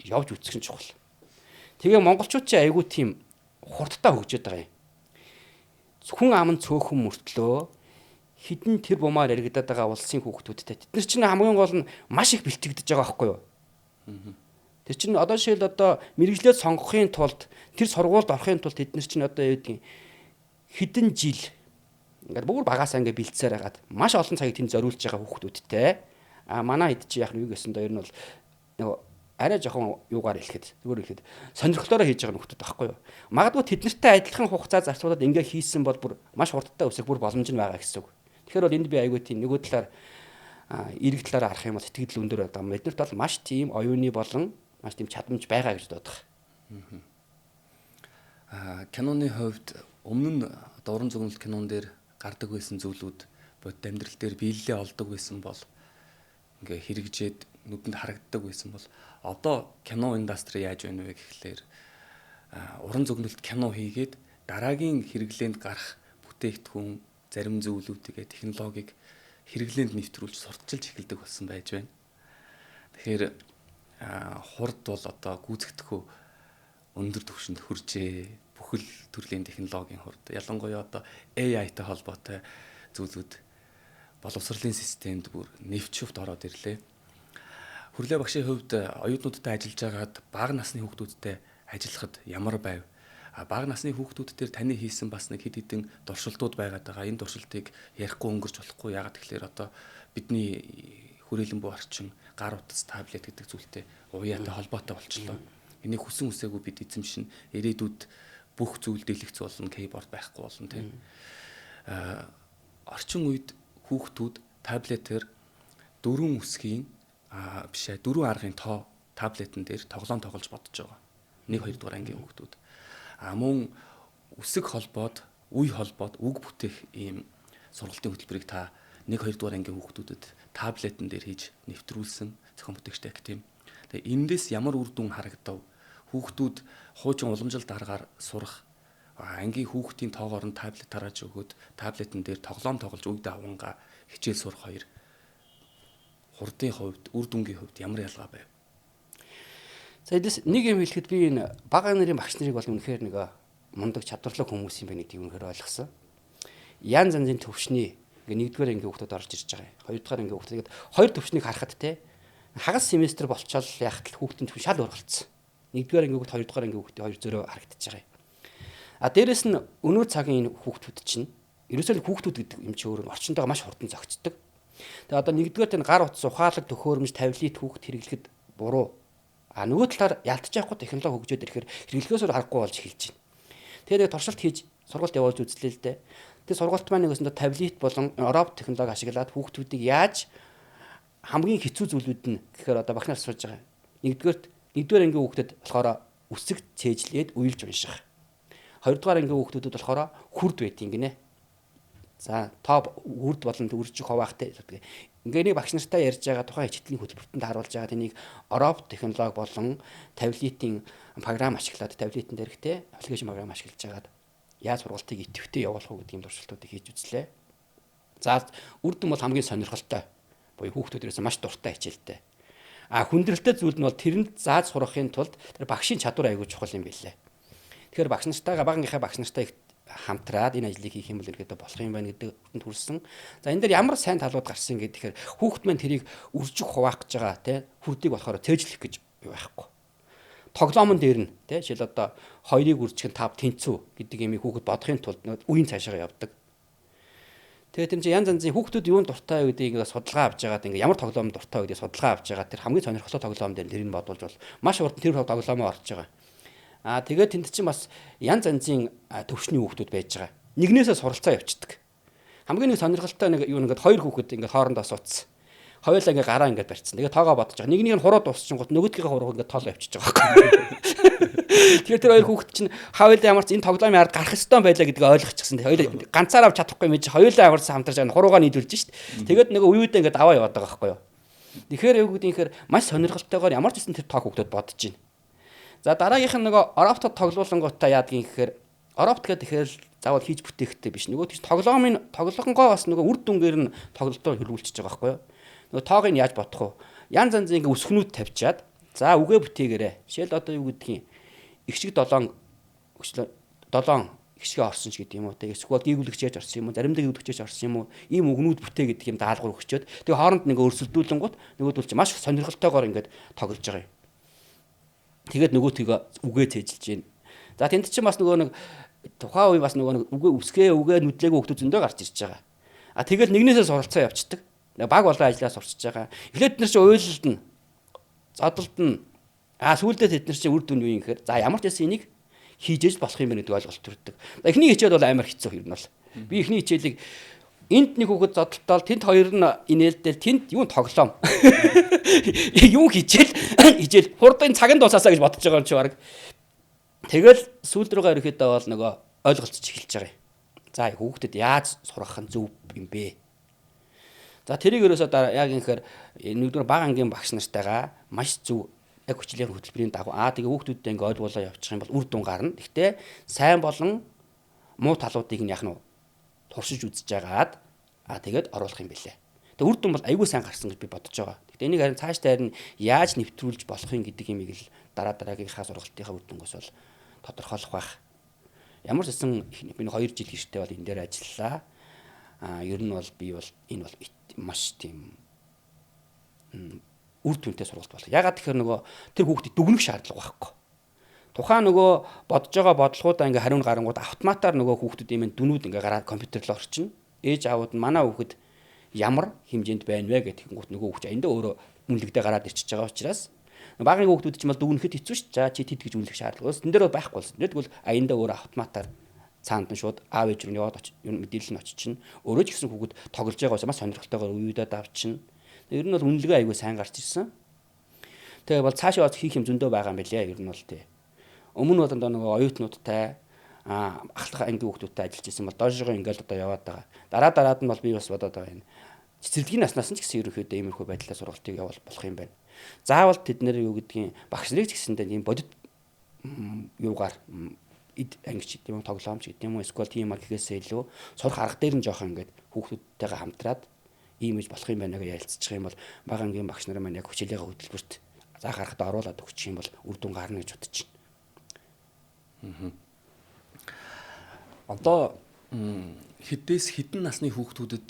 Явж үзэх нь чухал. Тэгээ монголчууд ч айгүй тийм хурдтай хөгжөөд байгаа юм. Хүн ам нь цөөхөн мөртлөө хідэн тэр бумаар яригадаад байгаа улсын хүүхдүүдтэй. Тэд нар чинь хамгийн гол нь маш их бэлтгэгдэж байгаа байхгүй юу? Тэр чинь одоо жишээл одоо мэрэгжлээ сонгохын тулд тэр сургуульд орохын тулд тэд нар чинь одоо юу гэдгийг хідэн жил ингээд бүр багасаа ингээд бэлдсээр хагаад маш олон цагийг тэнд зориулж байгаа хүүхдүүдтэй манай хэд чи яах нь юу гэсэн доо ер нь бол нөгөө арай жоохон юугаар хэлэхэд зүгээр хэлэхэд сонирхлоороо хийж байгаа хүүхдүүд байхгүй юу. Магадгүй тэд нартай адилхан хугацаа зарцуулаад ингээд хийсэн бол бүр маш хурдтай өсөх бүр боломж нь байгаа гэсэн үг. Тэгэхээр бол энд би айгүй тийм нөгөө талаар эрэг талаараа харах юм бол сэтгэл өндөр байдаг. Биднэрт бол маш тийм оюуны болон маш тийм чадамж байгаа гэж бодох. Киноны хувьд өмнө нь уран зөгнөлт кинон дээр гардаг байсан зүйлүүд бодит амьдрал дээр биелэлээ олдог байсан бол ингээ хэрэгжээд нүдэнд харагддаг байсан бол одоо кино индастри яаж байна вэ гэхлээр уран зөгнөлт кино хийгээд дараагийн хэрэглээнд гарах бүтээгдэхүүн, зарим зөвлөлтөгээ технологиг хэрэглээнд нэвтрүүлж сурталчилж эхэлдэг болсон байж байна. Тэгэхээр хурд бол одоо гүйцэтгэхүй өндөр түвшинд хүрчээ. Бүхэл төрлийн технологийн хурд. Ялангуяа одоо AI-тай холбоотой зүйлүүд боловсролын системд бүр нэвчвт ороод ирлээ. Хүрлээ багшийн хувьд оюутнуудтай ажиллаж байгаад бага насны хүүхдүүдтэй ажиллахад ямар байв? Бага насны хүүхдүүд төр таны хийсэн бас нэг хэд хэдэн дуршилтууд байгаад байгаа. Энэ дуршилтыг ярихгүй өнгөрч болохгүй. Ягаад гэвэл одоо бидний хүрээлэн буу орчин гар утас таблет гэдэг зүйлтэй уяатай холбоотой болчихлоо. Энийг хүсэн үсээгүй бид эзэмшин ирээдүйд бүх зүйл дэлгэц болно, кейборд байхгүй болно тийм. Орчин үед хүүхдүүд таблетээр 4 үсгийн бишээ 4 аргын тоо таблетэн дээр тоглоом тоглож бодож байгаа. 1 2 дугаар ангийн хүүхдүүд. Мөн үсэг холбоод, үе холбоод үг бүтээх ийм сургалтын хөтөлбөрийг та 1 2 дугаар ангийн хүүхдүүдэд таблетэн дээр хийж нэвтрүүлсэн зохион бүтээгчтэй актив. Тэгээ эндээс ямар үр дүн харагдав? Хүүхдүүд хуучин уламжлалт аргаар сурах ангийн хүүхдийн тоогоор нь таблет тарааж өгөөд таблетэн дээр тоглоом тоглож үе даванга хичээл сурах хоёр хурдын хувьд, үр дүнгийн хувьд ямар ялгаа байв? За эдээс нэг юм хэлэхэд би энэ бага нарын багш нарыг бол үнэхээр нэг мундаг чадварлаг хүмүүс юм байна гэдгийг үнэхээр ойлгосон. Ян занзын төвшний нэгдүгээр ангийн хүүхдүүд орж ирж байгаа. Хоёрдугаар ангийн хүүхдүүд хоёр төвшнийг харахад те хагас семестр болчоод яхад л хүүхдийн төвшин шал ургалцсан. Нэгдүгээр ангийн хүүхд, хоёрдугаар ангийн хүүхдийн хоёр зөрөө харагдаж байгаа юм. Дээрэс нь өнөө цагийн энэ хүүхдүүд чинь ерөөсөө хүүхдүүд гэдэг юм чи өөрөө орчиндөө маш хурдан зөгцдөг. Тэгээ одоо нэгдүгээр тань гар утас ухаалаг төхөөрөмж тавилит хүүхд хэрэглэхэд буруу. Нөгөө талаар ялтж явахгүй технологи хөгжөөд ирэхээр хэрэглэхөөсөө харахгүй болж эхэлж байна. Тэгээд туршилт хийж сургалт явуулж үзлээ л дээ. Тэгээд сургалт маань нэгсэндээ тавилит болон робот технологи ашиглаад хүүхдүүдийг яаж хамгийн хэцүү зүйлүүд нь гэхээр одоо багш нар асууж байгаа. Нэгдүгээр ангийн хүүхдэд болохоор үсэг цээжлээд уйлж унших. Хоёрдугаар ангийн хүүхдүүдэд болохоор хүрд байдгийн гинэ. За топ үрд болон үржих хуваахтай. Ингээ нэг багш нартай ярьж байгаа тухайн хичээлийн хөтөлбөртөнд харуулж байгаа тэнийг робот технологи болон тавилитын програм ашиглаад тавилитын дээрхтэй аппликейшн програм ашиглаж байгаад яаж сургалтыг идэвхтэй явуулах уу гэдэг юм туршилтуудыг хийж үзлээ. За үрдэн бол хамгийн сонирхолтой. Буюу хүүхдүүдээс маш дуртай хичээлтэй. Хүндрэлтэй зүйл нь бол тэрэнд зааж сурахын тулд тэр багшийн чадвар аягүй чухал юм билээ. Тэгэхээр багш нартайгаа багийнхаа багш нартай хамтраад энэ ажлыг хийх юм бол ирэхэд болох юм байна гэдэгт хүрсэн. За энэ дээр ямар сайн талууд гарсан гэхээр хүүхд маань тэрийг үржих хуваах гэж байгаа тий хүрдийг болохоор цээжлэх гэж байхгүй. Тоглоомон дээр нь тий жишээл одоо 2-ыг үржих нь 5 тэнцүү гэдэг юмыг хүүхд бодохын тулд үеийн цаашаа явдаг. Тэгээд тэр чинь янз янзын хүүхдүүд юунд дуртай гэдгийг ингээд судалгаа авч байгаад ингээд ямар тоглоом дуртай гэдгийг судалгаа авч байгаа. Тэр хамгийн сонирхолтой тоглоом дээр тэрийг бодвол бол маш урд тэр тоглоомоо орж байгаа. Тэгээд тэнд чинь бас янз янзын төвшний хүүхдүүд байж байгаа. Нэгнээсээ суралцаа явчихдаг. Хамгийн нэг сонирхолтой нэг юу ингээд хоёр хүүхэд ингээд хоорондоо суудсан. Хоёулаа ингээд гараа ингээд барьцсан. Тэгээд тоогоо бодож байгаа. Нэгнийг нь хуруу дуусчихсан гот нөгөөдгийнхээ хурууг ингээд тоолоо явчихж байгаа байхгүй. Тэгэхээр тэр хоёр хүүхэд чинь хоёулаа ямар ч энэ тоглоомын ард гарах ёстой байлаа гэдгийг ойлгочихсон. Хоёулаа ганцаараа авч чадахгүй юм чи хоёулаа ямарсан хамтарч байгаа хуруугаа нийлүүлж шít. Тэгээд нөгөө үеүдээ ингээд аваа яваад байгаа байхгүй юу. Тэгэхээр юу гэдгийг маш сонирхолтойгоор ямар ч гэсэн тэр тоог хүүхдүүд бодож байна. За дараагийнх нь нөгөө роботод тоглуулангуудаа яадгийн гэхээр робот гэдэг тэгэхээр заавал хийж бүтээхтэй биш. Нөгөө тийч тоглоомгоо бас нөгөө үр дүнгээр нь тоглолтоор хөрвүүлчихэж байгаа байхгүй юу. Нөгөө тоогыг яаж бодох вэ? Янз янзын ингээ үсгнүүд тавьчаад за үгээ бүтээгээрэй. Жишээл одоо юу гэдгийг ихшиг 7 ихшгээ орсон ч гэдэг юм уу. Тэгээ эсвэл гүйгүүлэгчээж орсон юм уу? Заримдаа гүйгүүлэгчээж орсон юм уу? Ийм үгнүүд бүтээ гэдэг юм даалгавар өгчөөд тэгээ хооронд ингээ өрсөлдүүлэнгүүт нөгөөдөл чи маш сонирхолтойгоор ингээ тоглож байгаа юм. Тэгээд нөгөөтгөө үгээ цээжилж байна. За тэнд чинь бас нөгөө нэг тухайн үе бас нөгөө нэг үгээ нүдлээгүй хүмүүс зөндөө гарч ирж байгаа. Тэгэл нэгнээсээ суралцаа явцдаг. Баг болоо ажиллаа сурчиж байгаа. Эхлээд тэд нар чинь уйлалдна. Зодолдно. Сүүлдээ тэд нар чинь үр дүн юу юм гэхээр за ямар ч байсан энийг хийж болох юм байна гэдэг ойлголт төрдөг. Эхний хичээл бол амар хэцүү юм бол. Би эхний хичээлийг энд нэг хүүхэд зодолтол тэнд хоёр нь инээлдэл тэнд юу тоглоом. Юу хичээл хурдын цагийн дуусаасаа гэж бодож байгаа юм чи баг. Тэгэл сүүлд рүүгээ ирэхэд бол нөгөө ойлголцож эхэлж байгаа юм. За хүүхдэд яаж сурах нь зөв юм бэ? За тэрийг ерөөсөө яг ингэхээр нэгдүгээр бага ангийн багш нартайгаа маш зөв яг хүчлийн хөтөлбөрийн дагуу тэгээ хүүхдүүдтэй ингэ ойлгуулаа явуучих юм бол үр дүн гарна. Гэхдээ сайн болон муу талуудыг нь яах нь туршиж үзэж байгаад тэгээд оруулах юм бэлээ. Тэгээд үр дүн бол аягүй сайн гарсан гэж би бодож байгаа. Гэхдээ энийг харин цаашдаа харин яаж нэвтрүүлж болох юм гэдэг юмыг л дараагийнхаа сургалтынхаа үр дүнгээс бол тодорхойлох байх. Ямар ч гэсэн би 2 жил гэртээ бол энэ дээр ажиллалаа. Ер нь бол би бол энэ бол маш тийм үр дүнтэй сургалт болоо. Ягаад гэхээр нөгөө тэр хүүхдэд дүгнэх шаардлага байхгүй. Тухайн нөгөө бодож байгаа бодлогоудаа ингээ хариу гарангууд автоматар нөгөө хүүхдүүд юм дүнүүд ингээ гараад компьютер руу орчихно. Ээж аауд нь манай хүүхэд ямар хэмжээнд байна вэ гэдэг нь нөгөө хүүхд аяндаа өөрөө үнэлэгдээ гараад ирчихэж байгаа учраас багын хүүхдүүд ч юм бол дүгнэхэд хэцүү ш. За чи тэд гэж үнэлэх шаардлага. Тэн дээр байхгүй болсон. Тэгвэл аяндаа өөрөө автоматар цаанд нь шууд аав ээж рүү яваад мэдээлэл нь очиж чинь өөрөө ч гэсэн хүүхэд тоглож байгаа учраас маш сонирхолтойгоор уйдаад авчихна. Ер нь бол үнэлгээ аягүй сайн гарч ирсэн. Тэгээ бол цаашаа хийх юм зөндөө байгаа юм билээ. Ер нь бол тий. Өмнө бол нөгөө оюутнуудтай ахлах ангийн хүүхдүүдтэй ажиллаж ирсэн бол доошоо ингээл одоо яваад байгаа. Дараад нь бол би бас бодоод байгаа юм. Цэцэрлэгийн наснаас нь ч гэсэн ерөнхийдөө иймэрхүү байдлаар сургалтыг явуул болох юм байна. Заавал тэд нэр юу гэдгийг багш нарыг ч гэсэндээ ийм бодит юугаар ангич гэдэг юм тоглоомч гэдэг юм уу эсвэл тийм гэхээсээ илүү сурах арга дээр нь жоохон ингээд хүүхдүүдтэйгээ хамтраад ийм иж болох юм байна гэж ярилцчих юм бол бага ангийн багш нар маань яг хүчилээгээ хөтөлбөрт заах аргад оруулаад өгчих юм бол үр дүн гарна гэж бодож байна. Одоо хэдээс хэдэн насны хүүхдүүдэд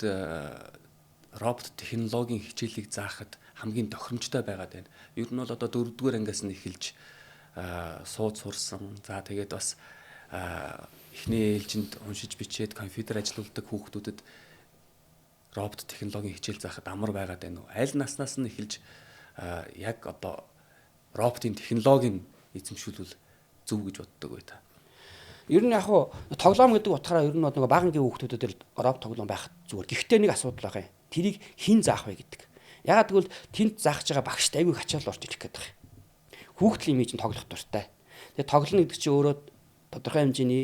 робот технологийн хичээлийг заахад хамгийн тохиромжтой байгаад байна. Ер нь бол одоо 4-р ангиас нь эхэлж сууд сурсан. За тэгээд бас эхний ээлжинд уншиж бичээд компьютер ажилуулдаг хүүхдүүдэд робот технологийн хичээл заахад амар байгаад байна уу? Аль наснаас нь эхэлж яг одоо роботын технологийн эзэмшүүлвэл зөв гэж боддог бай та. Ер нь яг хуу тоглоом гэдэг утгаараа ер нь нөгөө багангийн хүүхдүүдэд робот тоглоом байх зүгээр. Гэхдээ нэг асуудал байгаа юм. Тэрийг хэн заах вэ гэдэг. Ягаад гэвэл тэнд заах байгаа багшд айгүй хачаал орж ирэх гээд байгаа юм. Хүүхдийн имиж нь тоглох дуртай. Тэгээ тоглоно гэдэг чинь өөрөө тодорхой хэмжээний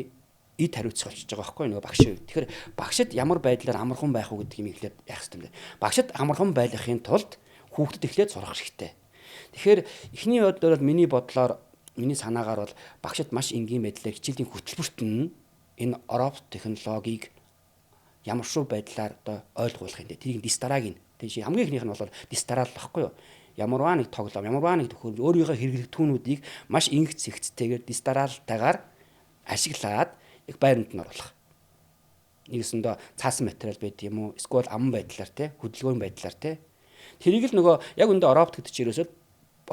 эд хариуцах болчихж байгаа байхгүй нөгөө багшийн үед. Тэгэхээр багшид ямар байдлаар амархан байх уу гэдэг юм ихлээд яах хэрэгтэй юм бэ? Багшид амархан байхын тулд хүүхдэд эхлээд сурах хэрэгтэй. Тэгэхээр эхний бодлоор миний бодлоор миний санаагаар бол багшид маш энгийн байдлаар хичээлийн хөтөлбөрт нь энэ робот технологиг ямар шүү байдлаар одоо ойлгуулах юм бэ? Тэрийг дистарааг нь. Тэгээ хамгийн ихнийх нь бол дистараал багхгүй юу? Ямарваа нэг тоглоом, ямарваа нэг төхөөрөмж өөрийнхөө хэрэглэгдэхүүнүүдийг маш инх зэгцтэйгээр дистараалтайгаар ашиглаад их байранд нь оруулах. Нэгсэндээ цаасан материал байд юм уу? Эсвэл ам байдлаар те, хөдөлгөөний байдлаар те. Тэрийг л нөгөө яг үндэ робот гэдэг чинь ерөөсөө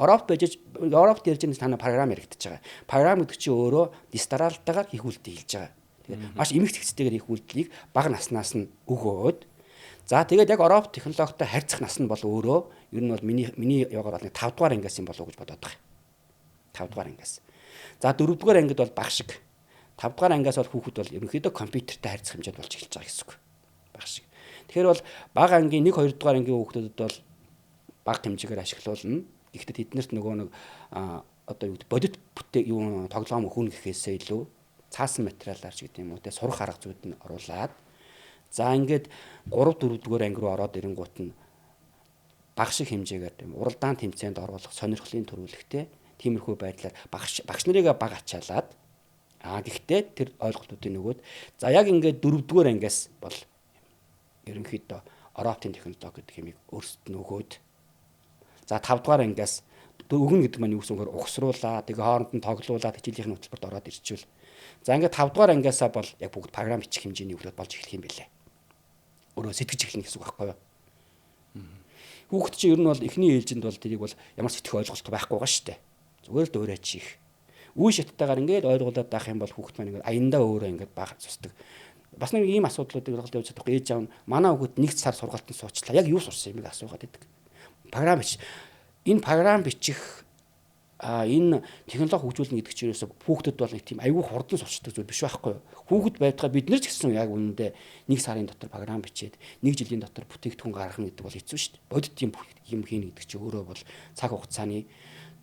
робот байж робот ярьж байгаа танаа програм яригдчихэж байгаа. Програм гэдэг чинь өөрөө дистараалтайгаар хийх үйлдэл хийж байгаа. Тэгээ маш эмх зэгцтэйгээр хийх үйлдэлийг бага наснаас нь өгөөд за тэгээд яг робот технологитой харьцах нас нь бол өөрөө ер нь бол миний яваагаар бол 5 дугаар ангиас юм болов уу гэж бодоод байгаа. 5 дугаар ангиас. За 4 дугаар ангид бол баг шиг. 5 дугаар ангиас бол хүүхэд бол ерөнхийдөө компьютертэй харьцах хэмжээд болж эхэлж байгаа гэсэн үг. Баг шиг. Тэгэхээр бол бага ангийн 1 2 дугаар ангийн хүүхдүүдэд бол бага хэмжээгээр ашиглуулна. Гэхдээ тэднэрт нөгөө нэг одоо юу бодит юу тоглоом өгөх гэхээсээ илүү цаасан материалаар ч гэдэг юм уу те сурах арга зүйд нь оруулаад за ингээд 3 4 дугаар анги руу ороод ирэнгуут нь баг шиг хэмжээгээр тийм уралдаан тэмцээнд оруулах сонирхлын төрүүлэхтэй тиймэрхүү байдлаар багш нарыг баг ачаалаад гэхдээ тэр ойлголтуудын нөгөөд за яг ингээд 4 дугаар ангиас бол ерөнхийдөө роботын технологи гэдэг юмыг өөрсдөд нь өгөөд за 5 дугаар ангиас өгнө гэдэг маань юу гэсэн үг угсруулаа тэгээ хооронд нь тоглуулаад хичээлийн хөтөлбөрт ороод ирчихвэл за ингээд 5 дугаар ангиасаа бол яг бүгд програм бичих хэмжээний хөтөлбөр болж эхлэх юм билээ. Өөрөө сэтгэж эхлэх гэсэн үг байхгүй юу? Хүүхэд чинь ер нь бол эхний ээлжинд бол тэрийг бол ямар сэтгэх ойлголт байхгүй байгаа шүү дээ. Зүгээр л дуурайч их. Үе шаттайгаар ингээд ойлгуулад байх юм бол хүүхэд маань ингээд аяндаа өөрөө ингээд баг цусдаг. Бас нэг ийм асуудлуудыг ойлголт явуулж чадахгүй ээж аав нь манай хүүхэд нэг сар сургалтанд суучлаа. Яг юу сурсан юмыг асуугаад байдаг. Програм бич. Энэ програм бичих энэ технологи хөгжүүлнэ гэдэг чинь ерөөсө хүүхдэд бол нэг тийм аюул хурдан сурчдаг зүйл биш байхгүй юу? Хүүхэд байтугай бид нар ч гэсэн яг үнэндээ нэг сарын дотор програм бичээд нэг жилийн дотор бүтээгдэхүүн гаргах гэдэг бол хэцүү шүү дээ. Бодит юм хийнэ гэдэг чинь өөрөө бол цаг хугацааны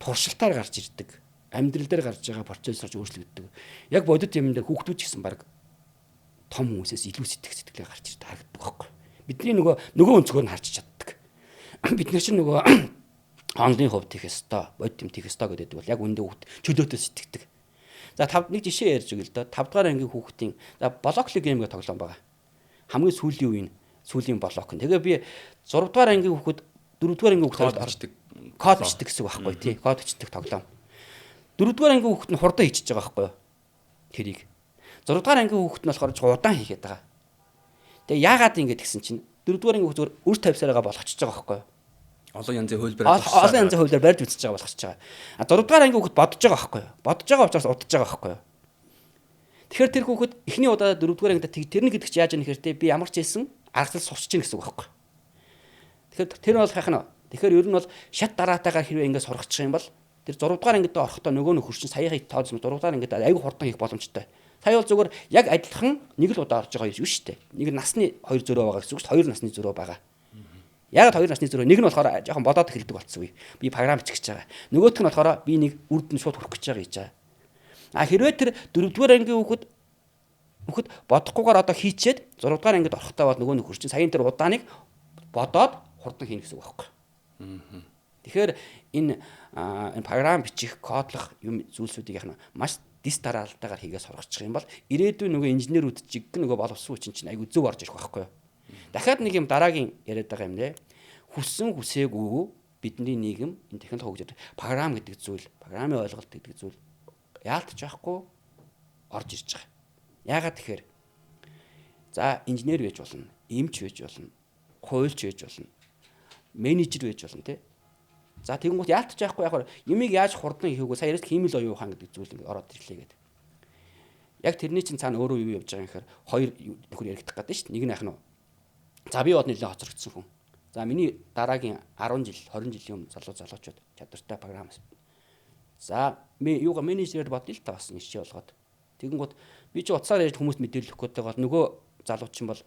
туршилтаар гарч ирдэг. Амьдрал дээр гарч байгаа процессорж өөрчлөгддөг. Яг бодит юм дээр хүүхдүүд ч гэсэн баг том хүмүүсээс илүү сэтгэлээ гарч ирдэг харагддаг байхгүй юу? Бидний нөгөө өнцгөр нь харж чаддаг. Бид нар чинь нөгөө онлын хувьд тийх ёстой, бодит юм тийх ёстой гэдэг бол яг үндэ хүүхд чөлөөтэй сэтгэдэг. За нэг жишээ ярьж өгье л доо. 5 дугаар ангийн хүүхдийн за блоклиг гейм гэх тоглоом байгаа. хамгийн сүүлийн үеийн сүүлийн блок. Тэгээ би 6 дугаар ангийн хүүхэд 4 дугаар ангийн хүүхэд код бичдэг гэсэн үг байхгүй тий. Код бичдэг тоглоом. 4 дугаар ангийн хүүхэд нь хурдан хийчихэж байгаа байхгүй юу? Тэрийг. 6 дугаар ангийн хүүхэд нь болохоор удаан хийгээд байгаа. Тэгээ яагаад ингэж гэсэн чинь 4 дугаар ангийн хүүхэд үр тавьсараа болгочихж байгаа байхгүй юу? Олон янзын хөлбөр барьж үзэж байгаа болгочихж байгаа. А 6 дугаар ангийн хүүхэд бодож байгаа байхгүй юу? Бодож байгаа учраас удаж байгаа байхгүй юу? Тэгэхээр тэр хүүхэд эхний удаа 4 дугаар ангид тэрний гэдэг чи яаж яах нэхэр те би ямар ч хэлсэн аргачлал сурч чинь гэсэн үг байхгүй. Тэгэхээр тэр бол хайх нь. Тэгэхээр ер нь бол шат дараатайгаар хэрвээ ингэ сургачих юм бол тэр 6 дугаар ангид орохдоо нөгөө нөхөр чинь саяхан тооцсон 6 дугаар ангид аягүй хурдан хийх боломжтой. Сая бол зүгээр яг адилхан нэг л удаа орж байгаа юм шүү дээ. Нэг насны 2 зөрөө байгаа гэсэн үг шүү. 2 насны зөрөө байгаа. Яг 2 насны зөрөө нэг нь болохоор жоохон бодоод хэлдэг болцсон үе. Би програм бичих гэж байгаа. Нөгөөх нь болохоор би нэг үрд нь шууд хүрэх гэж байгаа гэж байгаа. А хэрвээ тэр 4 дугаар ангийн хүүхэд бодохгүйгээр одоо хийчээд 6 дугаар ангид орохдоо бол нөгөө нөхөр чинь саяын тэр удааныг бодоод хурдан хийнэ гэсэн үг байхгүй. Тэгэхээр энэ програм бичих, кодлох юм зүйлсүүдийг яхна маш дис дараалтайгаар хийгээ сургачих юм бол ирээдүйн нөгөө инженерүүд чиг нөгөө боловсон хүчин чинь айгүй зөв орж ирэх байхгүй юу. Дахиад нэг юм дараагийн яриад байгаа юм нэ. Хүссэн хүсээгүй бидний нийгэм энэ технологи хөгжиж програм гэдэг зүйл, програмын ойлголт гэдэг зүйл яалтч байхгүй орж ирж байгаа. Яагаад тэгэхээр за инженер байж болно, эмч байж болно, хуульч байж болно, менежер байж болно тий. За тэгэнгүүт яалтч байхгүй яг юмыг яаж хурдан хийхүүгөө сая яриад хиймэл оюун ухаан гэдэг зүйл ингээд ороод ирлээ гэдэг. Яг тэрний чинь цаана өөрөө юу явж байгаа юм гэхээр хоёр нөхөр яригдах гэдэг шүү дээ. Нэг нь яах нь. За би бод нэлээд хоцрогдсон хүн. За миний дараагийн 10 жил, 20 жилийн өмнө залуучууд чадвартай програм. За юугаа менежерээр бодъё л та бас нэг ший болгоод. Тэгэнгүүт би чи утсаар ярьж хүмүүст мэдээлэл өгөх гэдэг бол нөгөө залууч юм бол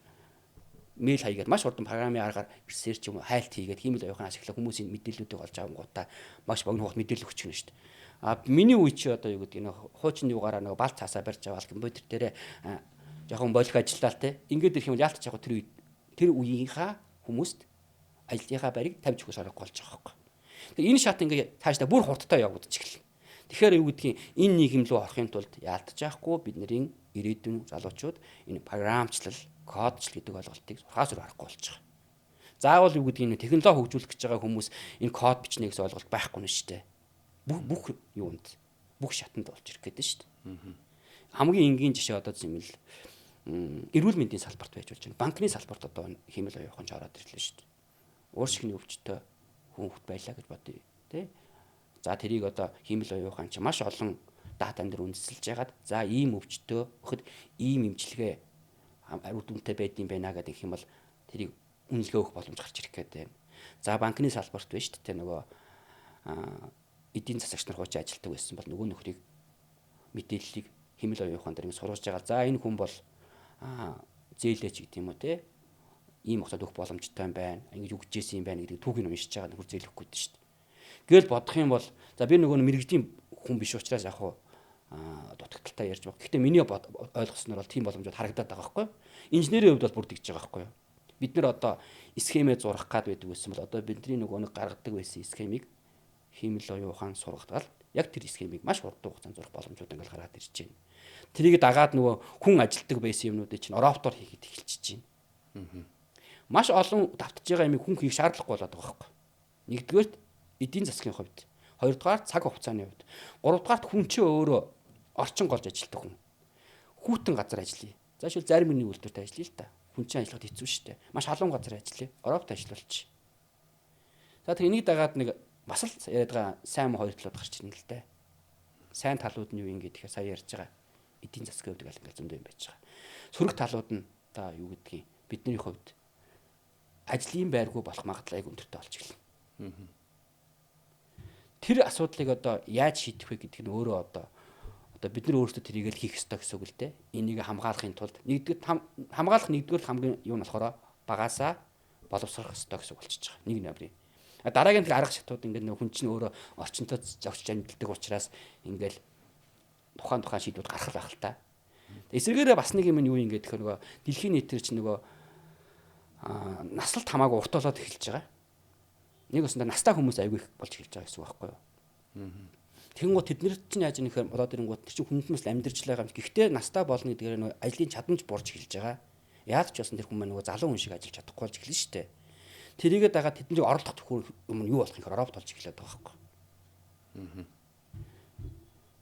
мэйл хаягаад маш хурдан програмын аргаар ресерч юм хайлт хийгээд хиймэл оюуханаас эхлэх хүмүүсийн мэдээллүүдийг олж авангуудаа маш богино хугацаанд мэдээлэл өгч гэнэ шүү дээ. А миний үе чи одоо юу гэдэг нь хуучин юугаараа нөгөө балт цаасаа барьж аваад компьютер дээрээ жоохон болох ажиллалаа те. Ингээд ирэх юм яалтч яг тэр үеийнхаа хүмүүст ажлынхаа барийг тавьж өгөх шаардлага болж байгаа байхгүй. Тэгээ энэ шат ингээд цаашдаа бүр хурдтай явагдаж эхэлнэ. Тэгэхээр юу гэдгийг энэ нийгэм рүү орохын тулд яалтч яахгүй бидний ирээдүйн залуучууд энэ програмчлал, кодчлал гэдэг ойлголтыг сурхаас руу харахгүй болж байгаа. Заавал юу гэдгийг технологи хөгжүүлэх гэж байгаа хүмүүс энэ код бичнэ гэсэн ойлголт байхгүй нь шүү дээ. Бүх юунд бүх шатанд болж ирэх гэдэг шүү дээ. Хамгийн энгийн жишээ одоо зэмэл эрүүл мэндийн салбарт байж болж байна. Банкны салбарт одоо хиймэл оюухан ч ороод ирлээ шүү дээ. Уur шигний өвчтөй хүн хөлт байлаа гэж бодъё тий. За тэрийг одоо хиймэл оюухан ч маш олон датан дээр үндэслэж ягаад за ийм өвчтөй өгөхөд ийм эмчилгээ ард үнэтэй байдсан байна гэдэг юм бол тэрийг үнэлгээ өгөх боломж гарч ирэх гэдэг. За банкны салбарт байна шүү дээ нөгөө эдийн засагч нар хуучин ажилтдаг байсан бол нөгөө нөхрийг мэдээллийг хиймэл оюухан дээр сургаж байгаа. За энэ хүн бол зээлээч гэдэг юм уу те ийм хосод өгөх боломжтой юм байна. Ингэж үгжсэн юм байна гэдэг түүхийг уншиж байгаа нөхөр зээлэхгүй дээ шүү дээ. Гэл бодох юм бол за би нөгөө мэрэгжлийн хүн биш учраас яг хуу дутагдaltaй ярьж байгаа. Гэхдээ миний ойлгосноор бол тийм боломжууд харагдаад байгаа байхгүй юу? Инженерийн хувьд бол бүр тэгж байгаа байхгүй юу? Бид нэр одоо схемээ зурах гад байдаг байсан бол одоо бидний нөгөө нэг гаргадаг байсан схемийг хиймэл оюухан сургалтал яг тэр схемийг маш хурдан хугацаанд зурах боломжууд ингээл гараад ирж байна. Тэрийг дагаад нөгөө хүн ажилтдаг байсан юмнуудыг чинь роботоор хийхэд эхэлчихэж байна. Маш олон давтж байгаа юмыг хүн хийх шаардлагагүй болоод байгаа байхгүй. Нэгдүгээр эдийн засгийн хувьд, хоёрдугаар цаг хугацааны хувьд, гуравдугаар хүн чинь өөрөө орчин голж ажилтдаг хүн. Хүүтэн газар ажиллая. За шил зарим нэг үйлдвэрт ажиллая л та. Хүн чинь ажиллахад хэцүү шүү дээ. Маш халуун газар ажиллая. Европт ажиллуулчих. За тэр энийг дагаад нэг бас л яриад байгаа сайн хоёр талууд гарч ирнэ л дээ. Сайн талууд нь юу юм гэхээр сая ярьж байгаа эдийн засгийн хувьд ингээл зөндөө юм байж байгаа. Сөрөг талууд нь та юу гэдгийг бидний хувьд ажлын байргүй болох магадлал айгүй өндөртэй болж эхэлнэ. Тэр асуудлыг одоо яаж шийдэх вэ гэдэг нь өөрөө одоо бид нар өөрсдөө тэрийг л хийх ёстой гэсэн үг л дээ. Энийг хамгаалахын тулд хамгаалах нэгдүгээр хамгийн юу нь болохоор багаасаа боловсрох ёстой гэсэн үг болчихж байгаа. Нэг номерын. Дараагийн тэр арга шатууд ингээд хүн чинь өөрөө орчинтой зогсож амьддаг учраас ингээд тухайн шийдвэрүүд гаргах байх л та. Эсвэргээрээ бас нэг юм нь юу юм гэдэг нөгөө дэлхийн нийтээр чинь нөгөө наслалт хамаагүй урт болоод эхэлж байгаа. Нэг өсөндө настай хүмүүс аягүй их болж эхэлж байгаа гэсэн үг байхгүй юу? Тэгэнгუთ тэд нар чинь яаж нэхэр болоод ирэнгуут тэр чинь хүнднээс амьдрж байгаа юм. Гэхдээ настай болно гэдгээр нөгөө ажлын чадамж буурж эхэлж байгаа. Яаж ч болсон тэр хүмүүс нөгөө залуу хүн шиг ажиллаж чадахгүй болж эхэлнэ шүү дээ. Тэрийгээ дагаад тэднийг оролдох төхөөр юм юу болох юм хэрэг робот болж эхлэх байгаа байхгүй.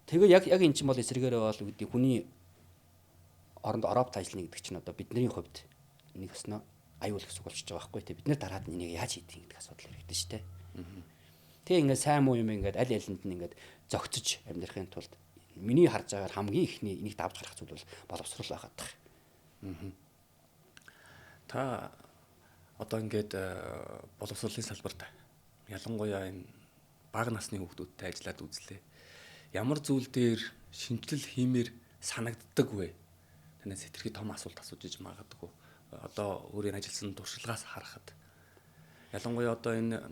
Тэгээ яг эн чинь бол эсрэгээрээ бол үүдий хүний оронд робот ажиллана гэдэг чинь одоо бидний хувьд нэг өснө аюул гэсэн үг болчихж байгаа байхгүй. Тэ бид нэр дараад энийг яаж хийдэг гэдэг асуудал хэрэгтэй шүү дээ. Тэгээ ингээд сайн муу юм ингээд аль алинд нь ингээд зөгцөж амьдрахын тулд миний харж байгаа хамгийн ихний энийг давж гарах зүйл бол боловсрол байгаад байгаа. Та одоо ингээд боловсролын салбарт ялангуяа энэ бага насны хүүхдүүдтэй ажиллаад үзлээ. Ямар зүйл дээр шинжилэл хиймээр санагддаг вэ? Танаас хэтэрхий том асуулт асууж иж магадгүй. Одоо өөрийн ажилласан туршлагаас харахад ялангуяа одоо энэ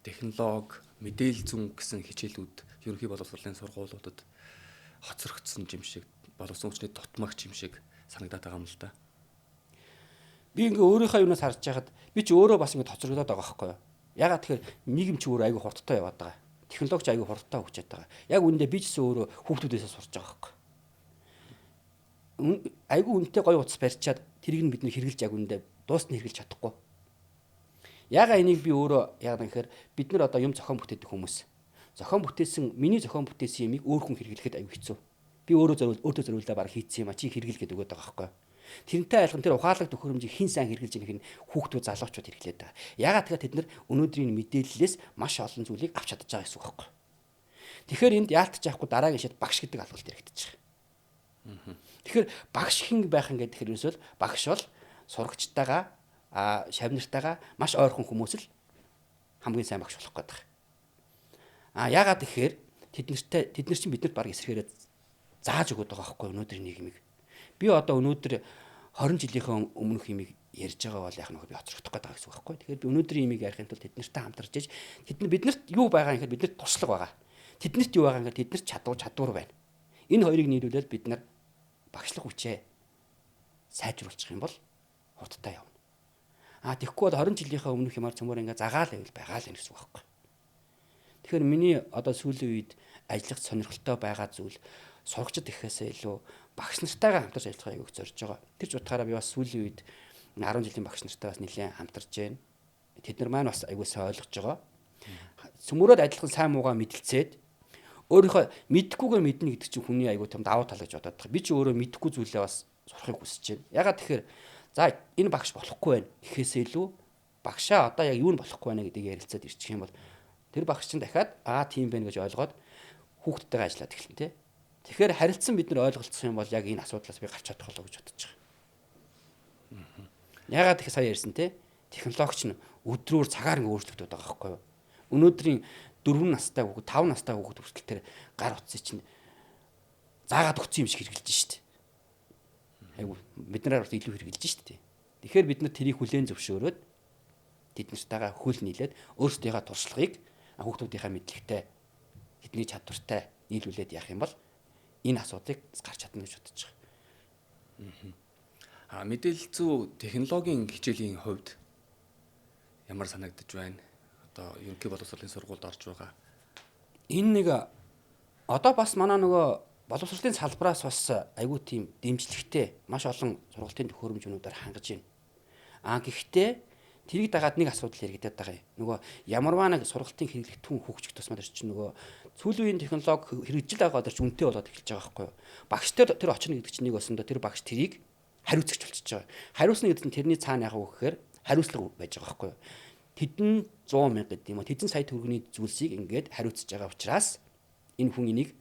технологи, мэдээлэл зүйн гэсэн хичээлүүд ерөнхий боловсролын сургуулиудад хоцрогдсон юм шиг, боловсон хүчний дутмагч юм шиг санагдаад байгаа юм л да. Би ингээ өөрийнхөө юунаас харж байхад би ч өөрөө бас ингээ тоцрогдоод байгаа байхгүй юу. Ягаад тэгэхээр нийгэм ч өөрөө айгүй хурдтай яваад байгаа. Технологич айгүй хурдтай хөгжиж байгаа. Яг үүндээ би ч гэсэн өөрөө хүүхдүүдээс сурч байгаа байхгүй. Айгүй үнэтэй гоё утас барьчаад тэрийг нь бид нэр хэрэгжилж яг үүндээ дуусна хэрэгжилж чадахгүй. Ягаад энийг би өөрөө яг нэхэр бид нар одоо юм зохион бүтээдэг хүмүүс. Зохион бүтээсэн миний зохион бүтээсэн юмыг өөр хүн хэрэглэхэд аюу хэцүү. Би өөртөө зориулдаа бараг хийцэн юм а чи хэрэглэхэд өгöd байгаа байхгүй. Тэрнтэй айлхан тэр ухаалаг төхөөрөмжийг хин сайн хэрэгжилж байгааг нь хүүхдүүд залуучууд хэрэглээд байгаа. Ягаад тэгэхээр тэд нар өнөөдрийн мэдээллээс маш олон зүйлийг авч чадж байгаа гэсэн үг байхгүй. Тэгэхээр энд яалтж яахгүй дараагийн шат багш гэдэг алгалт хэрэгдэж байгаа. Тэгэхээр багш хин байх ингээд тэгэхээр ерөөсөө багш бол сурагчтайгаа шавнартайгаа маш ойрхон хүмүүс л хамгийн сайн багш болох гэдэг. Ягаад тэгэхээр тэд нар чинь биднэрт баг эсрэхээрээ зааж өгöd байгаа байхгүй өнөөдрийн нийгмийг. Би одоо өнөөдөр 20 жилийнхээ өмнөх юмыг ярьж байгаа бол яг нэг би оцрогдох гээд байгаа гэсэн үг байхгүй. Тэгэхээр би өнөөдрийн юмыг ярихын тулд тэднэртэй хамтарч иж биднэрт юу байгаа юм гэхээр биднэрт туршлага байгаа. Тэднэрт юу байгаа юм гэхээр тэднэрт чадвар байна. Энэ хоёрыг нийлүүлээд бид нар багшлах хүчээ сайжруулчих юм бол хурдтай явна. Тэгэхгүй бол 20 жилийнхээ өмнөх юмар цөмөр ингээ загаал байвал байгаа л юм гэсэн үг байхгүй. Тэгэхээр миний одоо сүүлийн үед ажиллах сонирхолтой байгаа зүйл сурагчид ихээсээ илүү багш нартайгаа хамтарч ажиллах аяг зорж байгаа. Тэр ч утгаараа би бас сүүлийн үед 10 жилийн багш нартай бас нэлээд хамтарч байна. Тэд нар маань бас аягуулсаа ойлгож байгаа. Цөмөрөд ажиллах сайн муугаа мэдэлцээд өөрийнхөө мэдхгүйгээ мэднэ гэдэг чинь хүний аягүй том давуу тал гэж бодоод байгаа. Би ч өөрөө мэдхгүй зүйлээ бас сурахыг хүсэж байна. Ягаад тэгэхээр за энэ багш болохгүй байх гэхээсээ илүү багшаа одоо яг юу нь болохгүй байна гэдгийг ярилцаад ирчих юм бол тэр багш чинь дахиад тийм байна гэж ойлгоод хүүхдтэйгээ ажиллаад эхэлнэ тий. Тэгэхээр харилцсан бид нар ойлголцсон юм бол яг энэ асуудлаас би гарч чадах болов гэж бодож байгаа. Ягаад гэхээр сая ярьсан те технологич нь өдрөөр цагаар ингэ өөрчлөгдөж байгаа байхгүй юу? Өнөөдрийн 4 настай хүүхэд 5 настай хүүхэд хүртэл тэр гар утсыг чинь заагаад өгсөн юм шиг хэрглэж штэ. Айгу бид нараар илүү хэрглэж штэ. Тэгэхээр бид нар тэрийг хүлээн зөвшөөрөөд тэд нартайгаа хөл нийлээд өөрсдийнхээ туршлагыг хүүхдүүдийнхээ мэдлэгтэй тэдний чадвартай нийлүүлээд явах юм бол энэ асуудыг гарч чадна гэж бодож байгаа. Мэдээлэл зүй технологийн хичээлийн хувьд ямар санагдаж байна? Одоо ерөнхий боловсролын сургуульд орж байгаа. Энэ нэг одоо бас манай нөгөө боловсролын салбараас бас айгүй тийм дэмжлэгтэй маш олон сургалтын төхөөрөмжнүүдээр хангаж байна. Гэхдээ тэрийг дагаад нэг асуудал яригадаад байгаа юм. Нөгөө ямарваа нэг сургалтын хэрэглэгдэхүүн хөгжих тусмаар чинь нөгөө сүүлийн технологи хэрэгжил байгаа дэрч үнэтэй болоод эхэлж байгаа байхгүй юу? Багштай тэр очно гэдэг чинь нэг басна тэр багш тэрийг хариуцагч болчихж байгаа. Хариуцна гэдэг нь тэрний цаана яг гэхээр хариуцлага байж байгаа байхгүй юу? Тэдэн 100 мянга гэдэг юм уу? Тэдэн сая төгрөгийн зүйлсийг ингээд хариуцж байгаа учраас энэ хүн энийг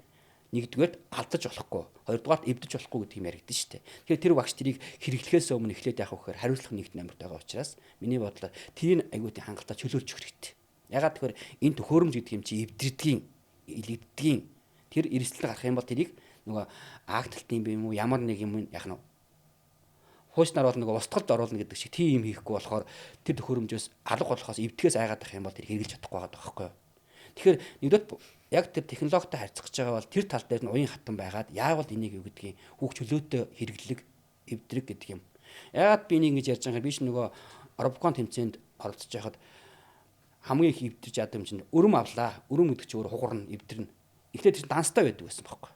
нэгдүгээр алдаж болохгүй, хоёрдугаарт эвдэж болохгүй гэдэг юм яригдэн шүү дээ. Тэгэхээр тэр багш тэрийг хэрэглэхээс өмнө эхлээд яах вэ гэхээр хариуцлага нэгт амарт байгаа учраас миний бодлоор тэрийг аягүй тийм хангалттай чөлөөлж өгөх хэрэгтэй. Ягаад тэгэхээр энэ төхөөрөмж гэдэг юм чи эвдрэгдгийн, илэгдгийн тэр эрсдэл гарах юм бол тэрийг нөгөө агталтын юм уу ямар нэг юм яах нь хууснаар бол нөгөө устгалд оруулна гэдэг шиг тийм юм хийхгүй болохоор тэр төхөөрөмжөөс алга болохоос эвдгээс айгаад байх юм бол тэр хэрэгжилж чадахгүй байгаа байхгүй юу. Тэгэхээр нэгдүгээр яг тэр технологитой харьцах гэж байгаа бол тэр тал дээр нь уян хатан байгаад яавал энийг юу гэдгийг хүүх чөлөөтэй хэрэглэг эвдрэг гэдэг юм. Яагаад би энийг ингэж ярьж байгаа юм би ч нөгөө Оробкон тэмцээнд оролцож байхад хамгийн их эвдэрч ядам чинь өрөм авлаа. Өрөм гэдэг чинь өөр хугарна, эвдэрнэ. Эхлээд тэр данстай байдаг байсан байхгүй.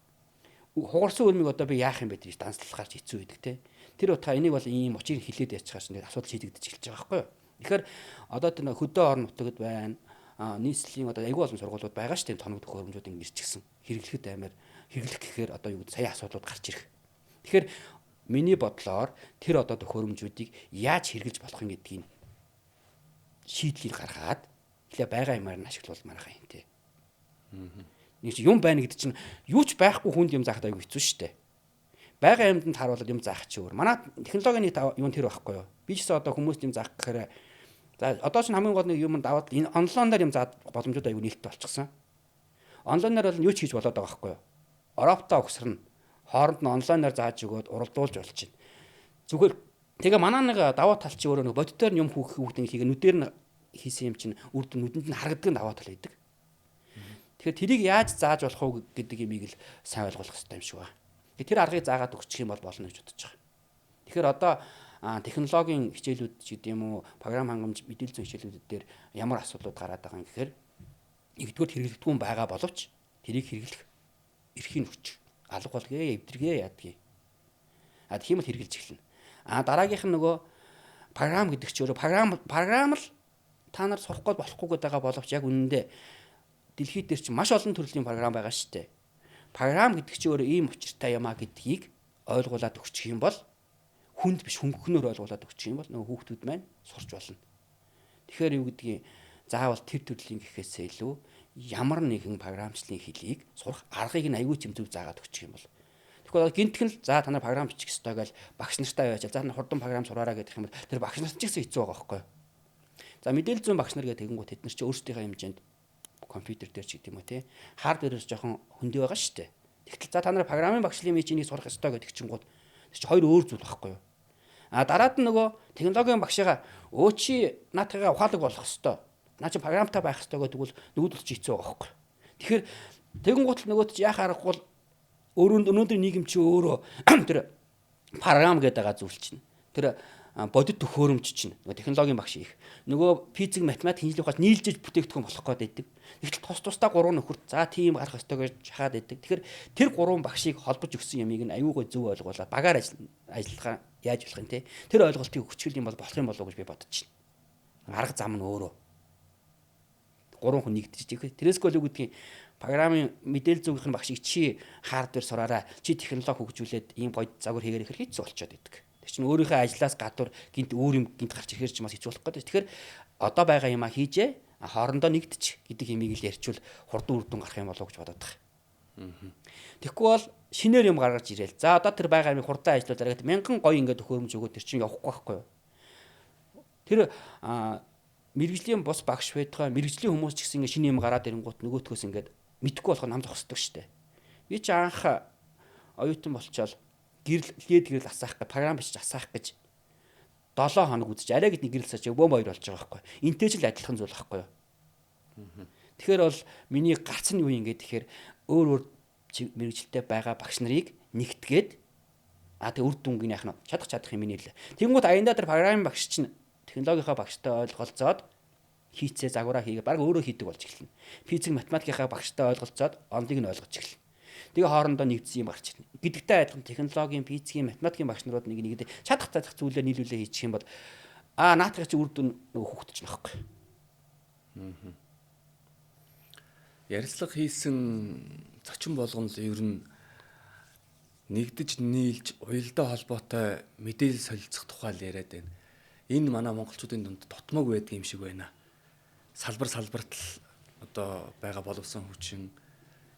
хугарсан үлмийг одоо би яах юм бэ гэж данслахаар хэцүү байдаг те. Тэр утгаа энийг бол ийм учрыг хилээд яцгааш нэг асуудал шийдэгдэж эхэлж байгаа байхгүй юу. Тэгэхээр одоо тэр хөдөө орон нутагт байна. Нийслэлийн одоо айгүй олон сургуулиуд байгаа шүү дээ. Тоног төхөөрөмжүүд ингэж ирчихсэн. Хэрэглэхэд амар хэрэглэх гэхээр одоо юу гэдэг сая асуудлууд гарч ирэх. Тэгэхээр миний бодлоор тэр одоо төхөөрөмжүүдийг яаж хэрэглэж болох юм гэдгийг шийдлийг гаргаад эхлээ байгаа юмар нь ашиглуулмаар байгаа юм те. Нэг чи юм байна гэдэг чинь юу ч байхгүй хүнд юм заахад айгүй хэцүү шүү дээ. Байгаа юмд харуулаад юм заах чи өөр. Манай технологийн юм тэр байхгүй юу? Би ч гэсэн одоо хүмүүст юм заах гэхээр за одоо ч хамгийн гол нэг юм даваад энэ онлайнаар юм заад боломжууд айгүй нээлттэй болчихсон. Онлайнаар бол юу ч хийж болоод байгаа байхгүй юу? Европтой өгсөрнө. Хооронд нь онлайнаар зааж өгөөд уралдуулж болж байна. Зүгээр тэгээ манай нэг даваа тал чи өөрөө нэг бодитоор юм хүүхдийн хийгээ нүдээр нь хийсэн юм чинь нүдэнд нь харагддаг даваа тал байдаг. Тэгэхээр тэрийг яаж зааж болох вэ гэдэг юмыг л сайн ойлгох хэрэгтэй юм шиг байна. Тэр аргыг заагаад өгчих юм бол болно гэж бодож байгаа. Тэгэхээр одоо технологийн хичээлүүд ч гэдэм үү, програм хангамж мэдээлэл зүйн хичээлүүд дээр ямар асуудлууд гараад байгаа юм гэхээр нэгдүгээр хэрэглэгдэхгүй байгаа боловч тэрийг хэрэглэх эрхийн хүч алга болгээ, эвдэргээ яадгийг. Тийм л хэрэгжилж эхэлнэ. Дараагийнх нь нөгөө програм гэдэг ч өөрөө програм л та нар сурах гээд болохгүй гэдэг боловч яг үнэндээ дэлхийд дээр чинь маш олон төрлийн програм байгаа шүү дээ. Програм гэдэг чинь өөрөө ийм учиртай юм а гэдгийг ойлгуулад өгчих юм бол хүнд биш хөнгөнөөр ойлгуулад өгчих юм бол нөгөө хүүхдүүд маань сурч болно. Тэгэхээр юу гэдгийг заавал тэр төрлийн гэхээсээ илүү ямар нэгэн програмчлалын хэлийг сурах аргыг нь аягүй чимзэг заагаад өгчих юм бол. Тэгэхээр гинтгэн л за та нар програм бичих ёстой гэж багш нартай байж за та нар хурдан програм сураараа гэдэг юм бол тэр багш нар ч гэсэн хэцүү байгаа байхгүй юу. За мэдээлэл зүйн багш нар гэдэг тэгэнгүүт тэд нар чи өөрсдийнхөө хэмжээнд компьютер дээр ч гэдэг юм уу те хардверээс жоохон хөндөй байгаа шүү дээ. Тэгтэл за та нар програмын багшлын мичийг сурах ёстой гэдэг чингууд тэр чи хоёр өөр зүйл байхгүй юу. Дараад нь нөгөө технологийн багшигаа чи наатайгаа ухаалаг болох ёстой. Наа чи програмтай байх ёстой гэдэг бол нөгөөдөл чи хэцүү байгаа байхгүй. Тэгэхээр тэгэнгүүт л нөгөөд чи яах аргагүй өнөөдөр нийгэм чи өөрөө тэр програм гэдэг байгаа зүйл чинь тэр бодит төхөөрөмж чинь нөгөө технологийн багш их нөгөө физик математик шинжилгээ ухаал нийлжиж бүтээгдэхүүн болох гээд байдаг. Тэгтэл тусдаа 3 нөхөрт за тийм гарах ёстой гэж хаад байдаг. Тэгэхээр тэр 3 багшийг холбож өгсөн ямиг нь аюулгүй зөв ойлгуулаад багаар ажиллахаа яаж болох юм те. Тэр ойлголтыг хүчил юм бол болох юм болов уу гэж би бодож байна. Арга зам нь өөрөө 3 хүн нэгдэж байгаа. Тэрээс гол үг гэдгийг програмын мэдээлэл зүйн багшийг чи хардвер сураараа чи технологи хөгжүүлээд ийм гоё загвар хийгээр ихэр хэцүү болчиход байдаг. Тэр чинь өөрийнхөө ажлаас гадуур гинт өөр юм гинт гарч ирэхэр ч бас хэцүү болох гэдэг. Тэгэхээр одоо байгаа юмаа хийжээ хоорондоо нэгдэж гэдэг юмыг л ярьчвал хурдан үр дүн гарах юм болов уу гэж бодоод байгаа. Тэгэхгүй бол шинээр юм гаргаж ирээл. За одоо тэр байгаа юмыг хурдан ажиллуулаарай гэдэг 1000 гоё ингээд төхөөрөмж өгөө тэр чинь явахгүй байхгүй юу. Тэр мэрэгжлийн бус багш байтугай мэрэгжлийн хүмүүс ч гэсэн ингээд шинэ юм гараад ирэнгуут нөгөөтгөөс ингээд мэдхгүй болох нам зогсдог штэ. Би ч анх оюутан болчоод гэрэл асаах гэж програм бичиж асаах гэж 7 хоног үзэж арай гэдэг гэрэл сач бөөм хоёр болж байгаа байхгүй. Энтэй ч л адилхан зүйл байхгүй юу. Тэгэхээр бол миний гарц нь юу юм гээд тэгэхээр өөр мэрэгжилтэй байгаа багш нарыг нэгтгээд тэг үр дүнгийн яах нь чадах юм миний л. Тэнгүүд аяндаа тэр програмын багш чинь технологийнхаа багштай ойлголцоод хийцээ загвараа хийгээ баг өөрөө хийдэг болж эхэлнэ. Физик математикийнхаа багштай ойлголцоод онлыг нь ойлгож эхэлнэ. Тэгээ хоорондоо нэгдсэн юм гарч ирнэ. Гэдэгтэй адилхан технологийн, физикийн, математикийн багш нарууд нэг чадах зүйлээр нийлүүлээ хийчих юм бол наатах чи үр дүн нөгөө хөвгтөж нөхгүй. Ярилцлага хийсэн зочин болгоно л ер нь нэгдэж нийлж уялдаа холбоотой мэдээлэл солилцох тухай л яриад байна. Энэ манай монголчуудын дунд тотмог байдаг юм шиг байна. Салбарт л одоо байгаа боловсон хүчин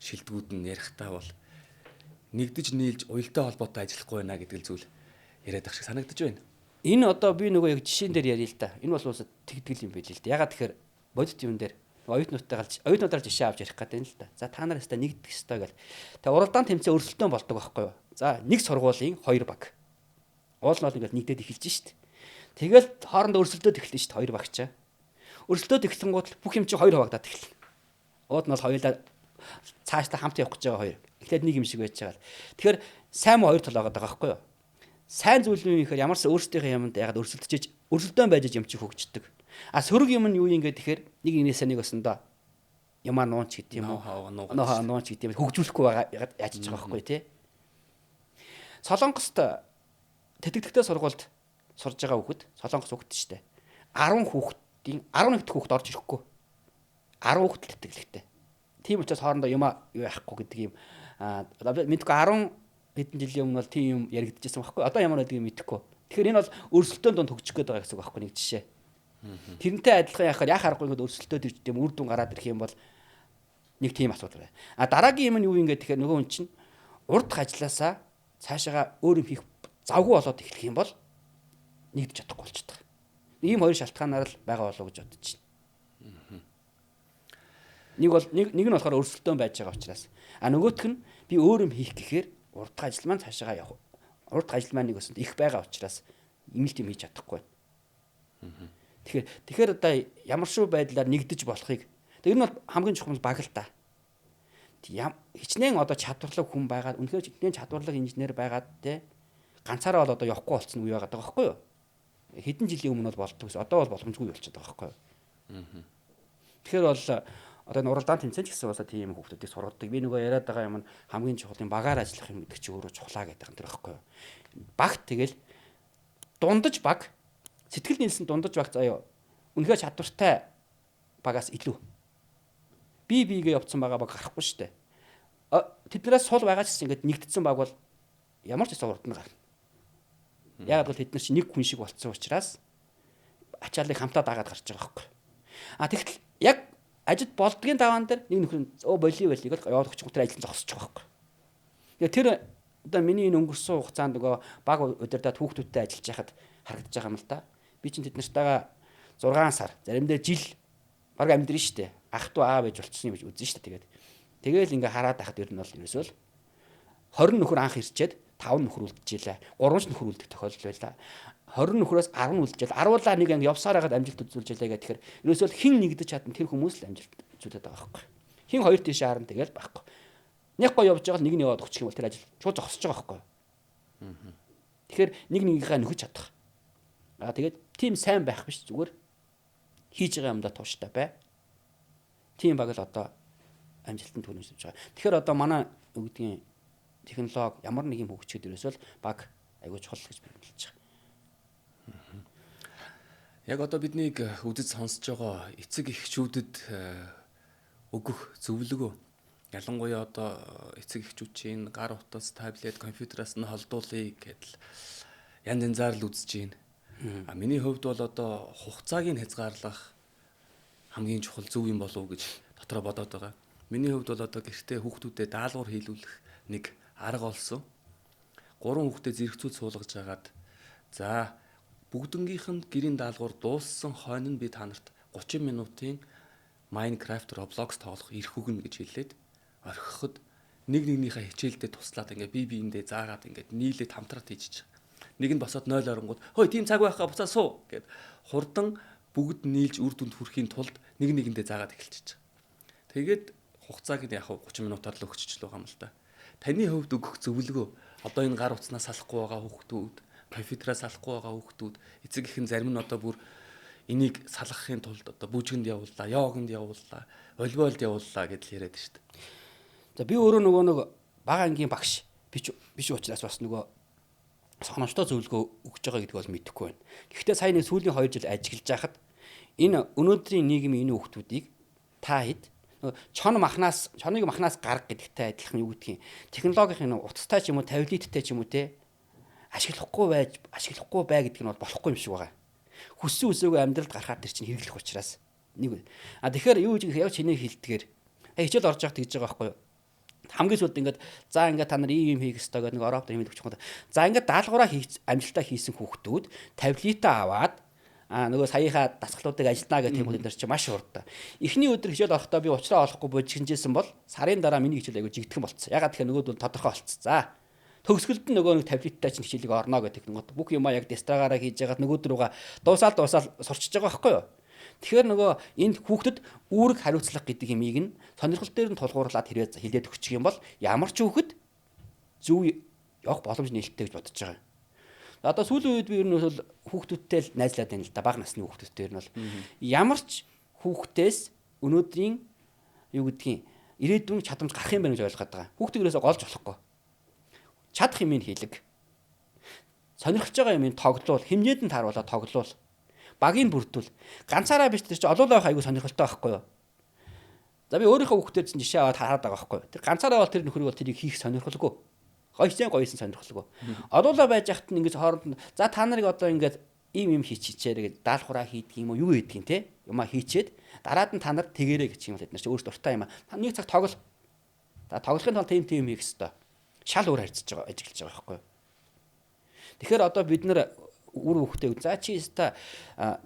шилдэгүүд нь ярихдаа бол нэгдэж нийлж уялдаа холбоотой ажиллахгүй байна гэдэг зүйл яриад ах шиг санагдаж байна. Энэ одоо би нөгөө яг жишээн дээр ярил л да. Энэ бол уусаа тэгдэл юм байл л да. Ягаад тэгэхээр бодит юм дээр оюутнуудаар жишээ авч ярих гэдэг юм л да. За та нар хэвээр нэгдэх ёстой гэл. Тэгээ уралдаан тэмцээн өрсөлдөөн болдог байхгүй юу? За нэг сургуулийн 2 баг. Уул нь бол ингээд нэгдээд эхэлж шít. Тэгэл хоорондоо өрсөлдөөд эхэлнэ шít 2 багчаа. Өрсөлдөөд эхлэнгууд бүх юм чи 2 хавагдаад эхэлнэ. Ууд нь бол хоёулаа цаашдаа хамт явах гэж байгаа 2. Эхлээд нэг юм шиг байж байгаа. Тэгэхээр сайн муу 2 тал байгаа байхгүй юу? Сайн зүйл нь юу гэхээр ямарсан өөрсдийнхээ юмд ягаад өрсөлдөөн байж юм чи хөгждөг. Сөрөг юм нь юу юм гээд тэгэхээр нэг инээсээ нэг басна ямаа нуунч гэдэг юм уу? Нуунч гэдэг юм хөгжүүлэхгүй байгаа яаж ч байгаа байхгүй тий. Солонгост тэтгдэгтэй сургуульд сурж байгаа хүүхэд, Солонгос хүүхэд шүү дээ. 10 хүүхдийн 11 дэх хүүхэд орж ирэхгүй. 10 хүүхэд тэтгэлэгтэй. Тийм учраас хоорондоо юм яахгүй гэдэг юм. Мэдгүй 10 хэдэн жилийн өмнө бол тийм юм яригдчихсан байхгүй. Одоо ямар байдгийг мэдэхгүй. Тэгэхээр энэ бол өрсөлдөөн донд хөгжих гээд байгаа гэсэн үг байхгүй нэг жишээ. Тэрнтэй адилхан яах аргагүй ингээд өрсөлдөөд ирж тийм үр дүн гараад ирэх юм бол нэг тийм асуудал байна. Дараагийн юм нь юу юм гээд тэгэхээр нөгөө хүн чинь урд ажилласаа цаашаага өөр юм хийх завгүй болоод эхлэх юм бол нэгдэж чадахгүй болчихдог. Ийм хоёр шалтгаанаар л байгаа болов уу гэж бодож байна. Нэг нь болохоор өрсөлдөөн байж байгаа учраас. Нөгөөх нь би өөр юм хийх гэхээр урд ажил маань цаашаага явах. Урд ажил маань нэг өсөнд их байгаа учраас имэлт юм хийж чадахгүй байна. Тэгэхээр одоо ямар шүү байдлаар нэгдэж болохыг тэр нь бол хамгийн чухал баг л та. Хичнээн одоо чадварлаг хүн байгаад үнэхээр хичнээн чадварлаг инженер байгаад те ганцаараа бол одоо явахгүй болцсон үе байгаа байхгүй юу? Хэдэн жилийн өмнө бол болдог гэсэн. Одоо бол боломжгүй болчиход байгаа байхгүй юу? Тэгэхээр бол одоо энэ уралдаан тэмцээн ч гэсэн бас тийм хүмүүсийг сургадаг. Би нөгөө яриад байгаа юм нь хамгийн чухал юм багаар ажиллах юм гэдэг чи өөрөө чухлаа гэдэг юм тэр байхгүй юу? Багт тэгэл дундаж баг сэтгэл нийлсэн дундаж баг заяа үнэхээр чадвартай багаас илүү. Бигээ явцсан байгаа баг гарахгүй шүү дээ. Тэднээс сул байгаа ч гэсэн ингээд нэгдсэн баг бол ямар ч гэсэн урд нь гарна. Яг бол тэд нар чи нэг хүн шиг болцсон учраас ачааллыг хамтаа дагаад гарч байгаа байхгүй. Тэгтэл яг ажид болдгийн даваан дээр нэг нөхөр болив байл яваад өгч тэр ажил зогсож байгаа байхгүй. Тэгээ тэр одоо миний энэ өнгөрсөн хугацаанд нөгөө баг удирдаад хүүхдүүдтэй ажиллаж байхад харагдаж байгаа юм л да. Би чинь тэд нартайгаа 6 сар заримдаа жил баг амьдрын штэ. Ах トゥ аав ээж болчихсон юм гэж үзнэ штэ. Тэгэл ингээ хараад байхад ер нь бол ерөөсөө 20 нөхөр анх ирчээд 5 нөхөр үлдчихлээ. 3 нөхөр үлдэх тохиолдол байлаа. 20 нөхрөөс 10 үлдчихэл 10-аар нэг анги явсаар хагаад амжилт үзүүлжээ гэхээр ерөөсөө хин нэгдэж чадна тэр хүмүүс л амжилт үзүүлээд байгаа байхгүй. Хин хоёр тийш харна тэгэл байхгүй. Нэг гоо явж байгаа л нэг нь яваад өгчих юм бол тэр ажил шууд зогсож байгаа байхгүй. Тэгэхээр нэг нэгийнхээ нөхөж чадах. Тэгээд тийм сайн байх биш зүгээр хийж байгаа юмдаа тууштай бай. Тийм баг л одоо амжилтанд хүрэх гэж байгаа. Тэгэхээр одоо манай өгдгийн технологи ямар нэг юм хөгжихэд ерөөсөө баг аягүй чухал гэж би хэлж байгаа. Яг одоо биднийг үдэд сонсож байгаа эцэг эхчүүдэд өгөх зөвлөгөө ялангуяа одоо эцэг эхчүүд гар утас, таблет, компьютераас нь холдуулъя гэдэл янз янзаар л үзэж байна. Миний хувьд бол одоо хугацааг нь хязгаарлах хамгийн чухал зөв юм болов уу гэж дотроо бодоод байгаа. Миний хувьд бол одоо гэртээ хүүхдүүдэд даалгавар хийлүүлэх нэг арга олсон. 3 хүүхдэд зэрэгцүүд суулгаж агаад за бүгднгийнх нь гэрийн даалгавар дууссан хойно нь би та нарт 30 минутын Minecraft, Roblox тоглох эрх өгнө гэж хэлээд орхиход нэгнийхээ хичээлдээ туслаад ингээ биендээ заагаад ингээ нийлээд хамтраад хийж. Нэг нь босоод 0 оронгууд хөөе тийм цаг байхаа буцаа суу гэд хурдан бүгд нийлж үр дүнд хүрэхийн тулд нэгэндээ заагаад эхэлчихэж байгаа. Тэгээд хугацааг нь яг 30 минутаар л өгчөж л байгаа юм л да. Таны хувьд өгөх зөвлөгөө одоо энэ гар утснаас салахгүй байгаа хүүхдүүд, компьютераас салахгүй байгаа хүүхдүүд эцэг эхэн зарим нь одоо бүр энийг салгахын тулд одоо бүжгэнд явууллаа, йогонд явууллаа, волейболд явууллаа гэдэл яриад шүү дээ. За би өөрөө нөгөө нэг бага ангийн багш биш учраас бас нөгөө сономжтой зөвлөгөө өгч байгаа гэдгийг бол мэдэхгүй байна. Гэхдээ сая нэг сүүлийн 2 жил ажиллаж байхад энэ өнөөдрийн нийгмийн энэ хүүхдүүдийг та хэд чоныг махнаас гарга гэдэгтэй адилхан юу гэдгийг технологийн утастай ч юм уу таблеттай ч юм уу те ашиглахгүй бай гэдэг нь бол болохгүй юм шиг байгаа. Хүссэн үсээгүй амьдралд гарахаар тэр чинь хэрэглэх учраас нэг. Тэгэхээр юу гэж яг чиний хэлдгээр хичээл орж явах гэж байгаа байхгүй юу? Хамгийн сүүлд ингээд за ингээд та нар ийм хийх ёстой гэдэг нэг Европт юм өгч байгаа. За ингээд даалгавраа амжилтаа хийсэн хүүхдүүд таблетаа аваад нөгөө саяхаа дасгалуудыг ажилтнаа гэх юм дээр чи маш урд. Эхний өдөр хичээл орохдоо би уучраа олохгүй бодчихжсэн бол сарын дараа миний хичээл аягүй жигдхэн болцсон. Ягаад тэгэхээр нөгөөд бол тодорхой болцсон. За төгсгөлд нь нөгөө нэг таблеттай чинь хичээлийг орно гэдэг нь бүх юмаа яг дестрагаараа хийж ягаад нөгөөд рүүгээ дуусаал сурчиж байгаа байхгүй юу? Тэгэхээр нөгөө энд хүүхдэд үүрэг хариуцлага гэдэг юмыг нь сонирхол дээр нь тулгуурлаад хэлээд өгчих юм бол ямар ч хүүхэд зөв явах боломж нээлттэй гэж бодож байгаа. Одоо сүүлийн үед би ер нь бол хүүхдүүдтэй л найзлаад байна л да. Бага насны хүүхдүүдтэй ер нь бол ямар ч хүүхдээс өнөөдрийн юу гэдгийг ирээдүйн чадамж гарах юм байна гэж ойлгоод байгаа. Хүүхдийг ерөөсө голж болохгүй. Чадах юм ин хийлэг. сонирхож байгаа юм тоглуул, хэмнээд нь тааруулаад тоглуул. Багийг бүрдүүл. Ганцаараа биш тэр чинь олоолаа байх айгүй сонирхолтой байхгүй юу? За би өөрийнхөө хүүхдээр чинь жишээ аваад хараад байгаа байхгүй юу? Тэр ганцаараа бол тэр нөхрийг бол тэрийг хийх сонирхолгүй. Гоёсэн сонирхолгүй. Олоолаа байж хахад нь ингэж хооронд за та нарыг одоо ингэж ийм хийчихээрэй гэж даалхураа хийдэг юм уу юу хийдэг юм те? Юмаа хийчээд дараад нь та нар тэгэрэй гэж юм бол эдгээр чинь өөрсдөө дуртай юм аа. Та нэг цаг тоглол. За тоглохын тулд тийм хийх хэвээр. Шал өөр харьцаж байгаа ажиглаж байгаа байхгүй юу? Тэгэхээр одоо бид нар үр хөвгтэй за чи өста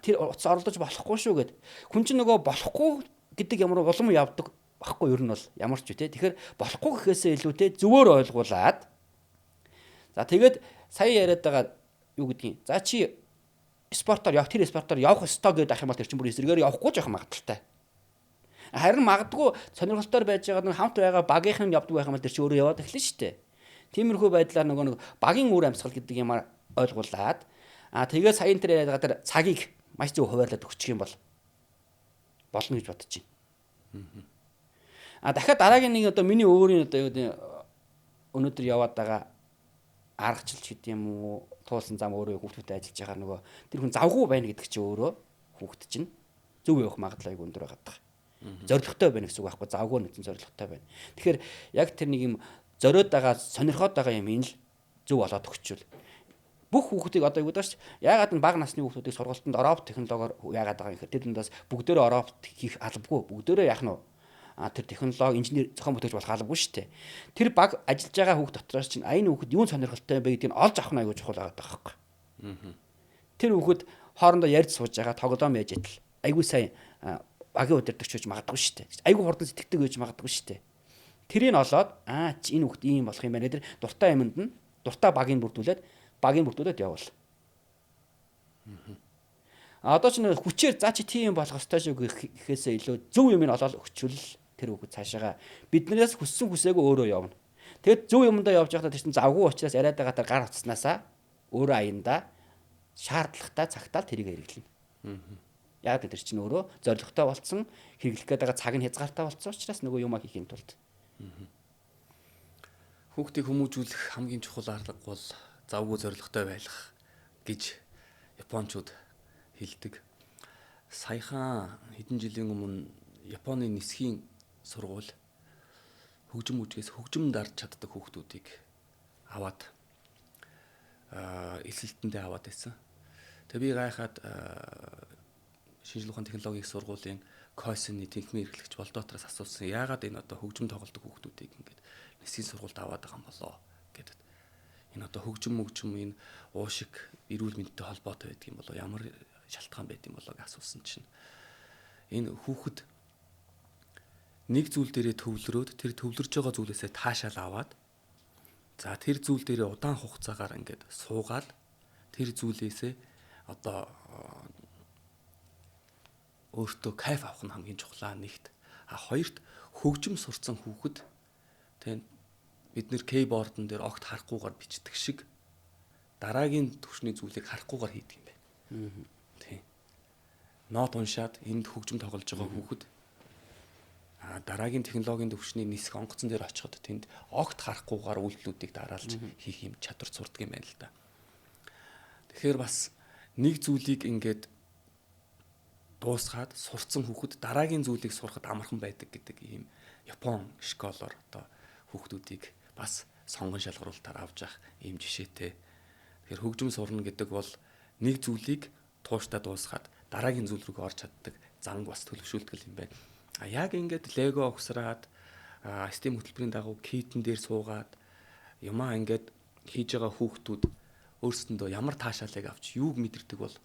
тэр утас оролдож болохгүй шүү гэд. Хүн чинь нөгөө болохгүй гэдэг ямар улам явдаг багхгүй ер нь бол ямар ч үтэй. Тэгэхээр болохгүй гэхээсээ илүүтэй зөвөр ойлгуулад за тэгээд сая яриад байгаа юу гэдгийг. За чи спортоор явах ёстой гэдэг ах юм бол тэр чинь бүр эсрэгээр явахгүй жоох магадaltaй. Харин магадгүй сонирхолтой байж байгаа нэг хамт байгаа багийнхан явдаг байх юм бол тэр чинь өөрөө яваад эхлэн штэ. Тиймэрхүү байдлаар нөгөө багийн үр амьсгал гэдэг юмар ойлгуулад тэгээд саяын тэр яриад байгаа тэр цагийг маш зөв хуваарлаад өгчих юм бол болно гэж бодож байна. Дахиад дараагийн нэг одоо миний өөрийн одоо юу гэдэг өнөөдөр яваад байгаа аргачлалч гэдэг юм уу туулсан зам өөрөө хүүхдүүдэд ажиллаж байгаа нөгөө тэр хүн завгүй байна гэдэг чинь өөрөө хүүхд чинь зөв явах магадлал айгүй өндөр байгаа. Зоригтой байна гэсэн үг байхгүй завгүй нэгэн зоригтой байна. Тэгэхээр яг тэр нэг юм зориод байгаа сонирхоод байгаа юм ин л зөв болоод өгчүүл. Бүх хүүхдийг одоо юу гэдэг чинь яагаад нь бага насны хүүхдүүдийг сургалтанд робот технологиор яагаад байгаа юм гэхээр тэр дундаас бүгдөө робот хийх албагүй бүгдөө яах нь тэр технологи инженер зохион бүтээч болох албагүй шүү дээ. Тэр баг ажиллаж байгаа хүүхд дотроос чинь аяны хүүхд юун сонирхолтой бэ гэдгийг олж авах нь аягүй чухал байгаа байхгүй. Тэр хүүхд хоорондоо ярьж сууж байгаа тоглоом яаж идэл аягүй сайн багийн удирдагч гэж магадгүй шүү дээ. Аягүй хурдан сэтгэдэг гэж магадгүй шүү дээ. Тэрийг олоод энэ хүүхд ийм болох юм байна гэдэг дуртай юмд нь дуртай багийг бүрдүүлээд явуул. Одоо ч нэг хүчээр за чи тийм болох ёстой шүү гэхээсээ илүү зөв юм олоод өгчвөл тэр хүүхд цаашаага биднээс хүссэн хүсээгүй өөрөө явна. Тэгэд зөв юмдаа явж байхдаа тэр чинь завгүй учраас яриад байгаа тэр гар утаснасаа өөрөө аяндаа шаардлагатай цагтаал тэрийг хэрэглэнэ. Яг тэр чинь өөрөө зоригтой болцсон хэрэглэх гээд байгаа цаг нь хязгаартай болцсон учраас нөгөө юмаа хийхин тулд хүүхдийг хүмүүжүүлэх хамгийн чухал арга бол завгүй зоригтой байх гэж японочууд хэлдэг. Саяхан хэдэн жилийн өмнө Японы нисхийн сургууль хөгжим үжгээс хөгжим дарж чаддаг хүүхдүүдийг аваад эсэлтэндээ аваад байсан. Тэгээ би гайхаад шинжлэх ухааны технологийн сургуулийн Койсны техникийн эрхлэгч Болдотроос асуусан. Яагаад энэ одоо хөгжим тоглодог хүүхдүүдийг ингээд нисхийн сургуульд аваад байгаа юм болоо гэдэг. Энэ одоо хөгжим энэ уушиг эрүүл мэндтэй холбоотой байдаг юм болоо ямар шалтгаан байд юм болоо гэж асуусан чинь энэ хүүхэд нэг зүйл дээрээ төвлөрөөд тэр төвлөрж байгаа зүйлээсээ таашаал аваад за тэр зүйл дээрээ удаан хугацаагаар ингээд суугаад тэр зүйлээсээ одоо өөртөө кайф авах нь хамгийн чухлаа нэгт. Хоёрт хөгжим сурцсан хүүхэд тийм бид нэр кейбордн дээр огт харахгүйгээр бичдэг шиг дараагийн төвшний зүйлийг харахгүйгээр хийдэг юм байна. Тийм. Нот уншаад энд хөгжим тоглож байгаа хүүхэд дараагийн технологийн төвшний нисэх онгоцон дээр очиход тэнд огт харахгүйгээр үйлдэлүүдийг дараалж хийх юм чадвар сурдаг юм байна л да. Тэгэхээр бас нэг зүйлийг ингээд дуусгаад сурцсан хүүхэд дараагийн зүйлийг сурахад амархан байдаг гэдэг ийм Япон школоор одоо хүүхдүүдийг бас сонгон шалгаруулалтаар авч явах ийм жишээтэй. Тэгэхээр хөгжим сурна гэдэг бол нэг зүйлийг тууштай дуусгаад дараагийн зүйл рүү орж чаддаг занг бас төлөвшүүлдэг юм байна. Яг ингээд лего огсраад систем хөтөлбөрийн дагуу китэн дээр суугаад юмаа ингээд хийж байгаа хүүхдүүд өөрсдөндөө ямар таашаалыг авч юуг мэдэрдэг бол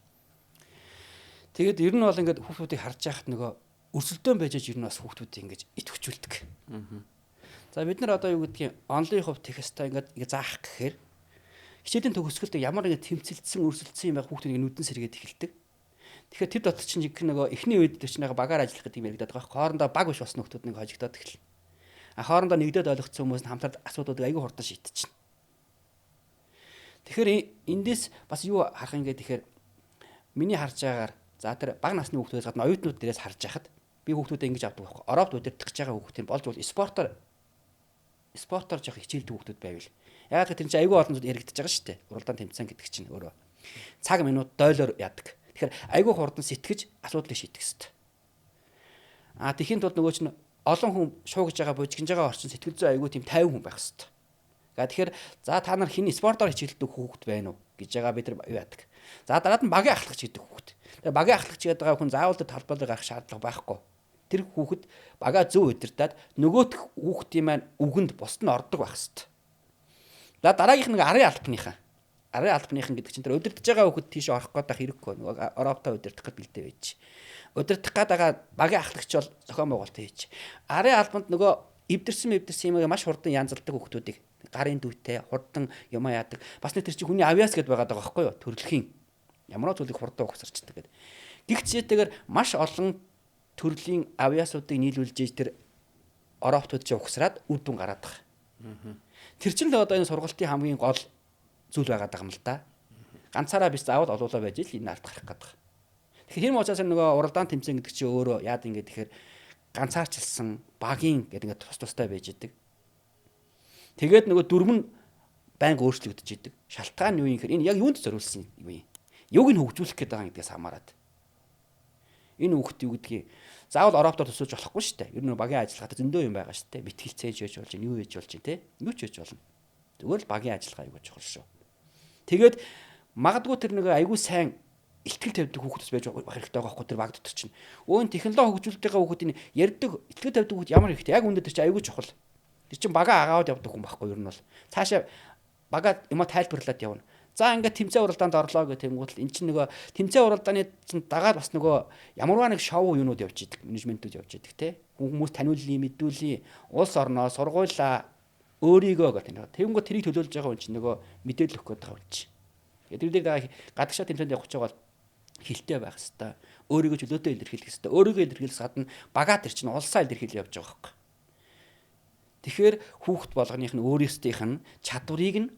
тэгээд ер нь бол ингээд хүүхдүүдийг харж байхад нөгөө өрсөлдөөн байж ер нь бас хүүхдүүдийг ингэж итвчүүлдэг. За бид нар одоо юу гэдгийг онлын хувьд тех хэвээр ингээд заах гэхээр хичээлийн төгсгөлд ямар нэгэн тэмцэлдсэн өрсөлдсөн юм байх хүүхдүүд нүдэн сэргээд эхэлдэг. Тэгэхээр тэр дотор чинь нөгөө эхний үед тэр чинь багаар ажиллах гэдэг юм яригадаад байгаа. Хоорондоо баг биш болсон хүүхдүүд нэг хожигдоод эхэлнэ. Хоорондоо нэгдээд ойлгоцсон хүмүүс нь хамтард асуудлуудыг аягүй хурдан шийдчихнэ. Тэгэхээр эндээс бас юу харах юм гээд тэгэхээр миний харж байгаагаар за тэр бага насны хүүхдүүдээс гадна оюутнууд дээрээс харж байхад би хүүхдүүдэд ингэж авдаг байхгүй. Оровд удирдах гэж байгаа хүүхдийн болж бол спортоор жоох хичээлдэг хүүхдүүд байвал Яагаад гэвэл тэр чинь айгүй олон зүйл яригдчихэж байгаа шүү дээ. Уралдаан тэмцээн гэдэг чинь өөрөө цаг минут дойлоор яадаг. Тэгэхээр айгүй хурдан сэтгэж асуудлыг шийдэх хэрэгтэй. Тэхийн тулд нөгөө чинь олон хүн шуугж байгаа бужигж байгаа орчин сэтгэл зүй айгүй тийм 50 хүн байх хэрэгтэй. Тэгэхээр за та нар хиний спортоор хичээлдэг хүүхэд байна уу гэж байгаа бид нар юу яадаг. За дараад нь багийн ахлагч гэдэг хүүхэд. Тэгээ багийн ахлагч гэдэг байгаа хүн заавал тэр талбайлыг гарах шаардлага байхгүй. Тэр хүүхэд бага зөв удирдаад нөгөөх хүүхдийн маань үгэнд бусд нь ордог байх хэрэгтэй. За дараагийнх нь арын албаныхан. Арын албаныхан гэдэг чинь тэр удирдах байгаа хүүхэд тийш орох гээд байх хэрэггүй. Нөгөө Европтой удирдах гээд бэлдээ байж. Удирдах гээд байгаа багийн ахлагч бол зохион байгуулалт хийж. Арын албанд нөгөө эвдэрсэн юм маш хурдан янзалдаг хүүхдүүдийг гарын дүүтэй хурдан юм яадаг. Бас нэг тэр чинь хүний авиас гэдээ байгаа даа байхгүй юу? Төрөлхийн ямар зүйлийг хурдан угсарчдаг гэдэг. Гихцээтэйгээр маш олон төрлийн авиасуудыг нийлүүлж тэр Европтууд ч угсраад үр дүн гараад байгаа. Тэр чинь л одоо энэ сургалтын хамгийн гол зүйл байгаа юм л да. Ганцаараа биш заавал олоолаа байж л энэ ард гарах гэдэг. Тэгэхээр хэм уучаас нөгөө уралдаан тэмцээн гэдэг чинь өөрөө яад ингэ тэгэхээр ганцаарчилсан багийн гэдэг ингэ тустай байж идэг. Тэгээд нөгөө дүрм нь байнга өөрчлөгдөж идэг. Шалтгаан нь юу юм гэхээр энэ яг юунд зориулсан юм бэ? Юуг нь хөгжүүлэх гээд байгаа гэдгээс хамаарат. Энэ хүүхд юу гэдгийг заавал Европоор төсөөлж болохгүй шүү дээ. Ер нь багийн ажиллагаатай зөндөө юм байгаа шүү дээ. Битгэлцээж байж болж, юу хийж болж те. Юу ч хийж болно. Зүгээр л багийн ажиллагаа аягүй чухал шүү. Тэгээд магадгүй тэр нэг аягүй сайн ихтгэл тавьдаг хүүхдс байж байх хэрэгтэй байгаа байхгүй тэр баг дотор чинь. Өөний технологи хөгжүүлдэг байгаа хүүхдийн ярьдаг ихтгэл тавьдаг хүүхд ямар хэрэгтэй. Яг үүндээ тэр чинь аягүй чухал. Тэр чинь бага агаад явдаг хүн байхгүй ер нь бол. Цаашаа бага юма тайлбарлаад явна. За ингээд тэмцээн уралдаанд орлоо гэх тэнгуут эн чинь нөгөө тэмцээн уралдааны чинь дагаад бас нөгөө ямарваа нэг шоу юунууд явж идэг, менежментүүд явж идэг те. Хүмүүс таниулъя, мэдүүлъя, улс орноо сургуулаа өөрийгөө гэх тийм. Тэнгуут тэрийг төлөөлж байгаа хүн чинь нөгөө мэдээлэл өгөх гээд байгаа хүн чинь. Тэр дээр гадагшаа тэмцээнд явах гэж байгаа бол хилтэй байх хэвээр. Өөрийгөө чөлөөтэй илэрхийлэх хэвээр. Өөрийгөө илэрхийлээс гадна багаа тэр чинь улсаа илэрхийлж явж байгаа байхгүй. Тэгэхээр хүүхд болгоных нь өөрөөсдийнх нь чадварыг нь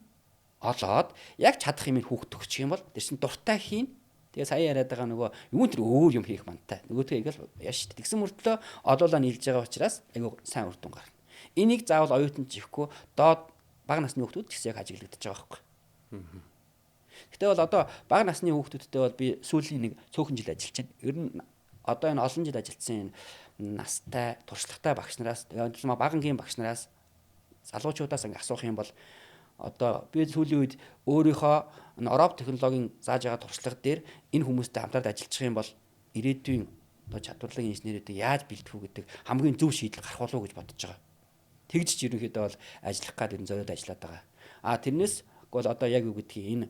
олоод яг чадах юм хүүхд төгсчих юм бол тэр чинь дуртай хийн. Тэгээ сая яриад байгаа нөгөө юу тэр өөр юм хийх мантай. Нөгөөдгөө ингээл яаш тэгсэн мөртлөө олоолаа нийлж байгаа учраас айгүй сайн үр дүн гарна. Энийг заавал оюутан чихгүй доод бага насны хүүхдүүд ч гэсэн яг ажиглагдаж байгаа байхгүй. Гэтэ бол одоо бага насны хүүхдүүдтэй бол би сүүлийн нэг цөөхөн жил ажиллаж байна. Ер нь одоо энэ олон жил ажилласан настай туршлагатай багш нараас тэгээд багангийн багш нараас залуучуудаас ингэ асуух юм бол одоо би сүүлийн үед өөрийнхөө Европ технологийн зааж байгаа туршлага дээр энэ хүмүүстэй хамтарч ажиллах юм бол ирээдүйн одоо чадварлаг инженерүүдийг яаж бэлтгэх үү гэдэг хамгийн зөв шийдэл гарах болов уу гэж бодож байгаа. Тэгж ч ерөнхийдөө бол ажиллах гад энэ зориод ажиллаад байгаа. Тэрнээс бол одоо яг юу гэдгийг энэ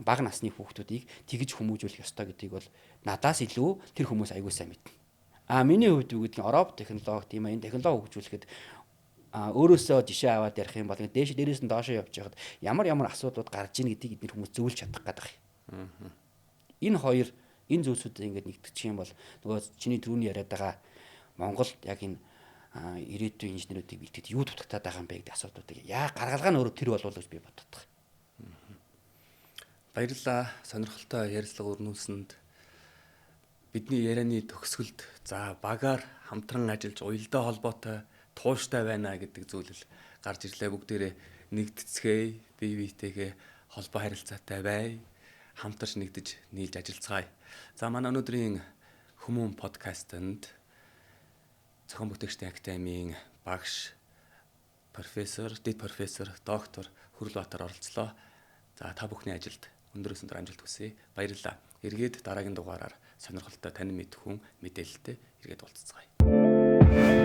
бага насны хүүхдүүдийг тэгж хүмүүжүүлэх ёстой гэдгийг бол надаас илүү тэр хүмүүс аягүй сайн мэднэ. Миний хувьд юу гэдгийг Европ технологи тийм энэ технологи хөгжүүлэхэд өөрөөсөө жишээ аваад ярих юм бол дээрээс нь доошоо явж байхад ямар асуудлууд гарч ийн гэдгийг эдгээр хүмүүс зөвлөж чадах гэдэг юм. Энэ хоёр энэ зүйлсүүдийг ингээд нэгтгэж юм бол нөгөө чиний түрүүний яриад байгаа Монголд яг энэ ирээдүйн инженерүүдийг бэлтгэхэд юу дутагтаад байгаа юм бэ гэдэг асуудлуудыг гаргалгаа нь өөрөө тэр болов уу гэж би боддог. Баярлалаа. Сонирхолтой ярилцлага өрнүүлсэнд бидний ярианы төгсгөлд за багаар хамтран ажиллаж уялдаа холбоотой тууштай байна гэдэг зүйлэл гарч ирлээ. Бүгдээрээ нэгдэцгээе, бие биетэйгээ холбоо харилцаатай бай, хамтарч нэгдэж нийлж ажиллацгаая. За манай өнөөдрийн Хүмүүн подкастт зохион бүтээгчдийн академийн багш профессор, дэд профессор, доктор Хүрлбаатар оролцлоо. За та бүхний ажилд өндөр өсөндөр амжилт хүсье. Баярлалаа. Эргээд дараагийн дугаараар сонирхолтой танин мэдхүн мэдээлэлтэй эргээд уулзцгаая.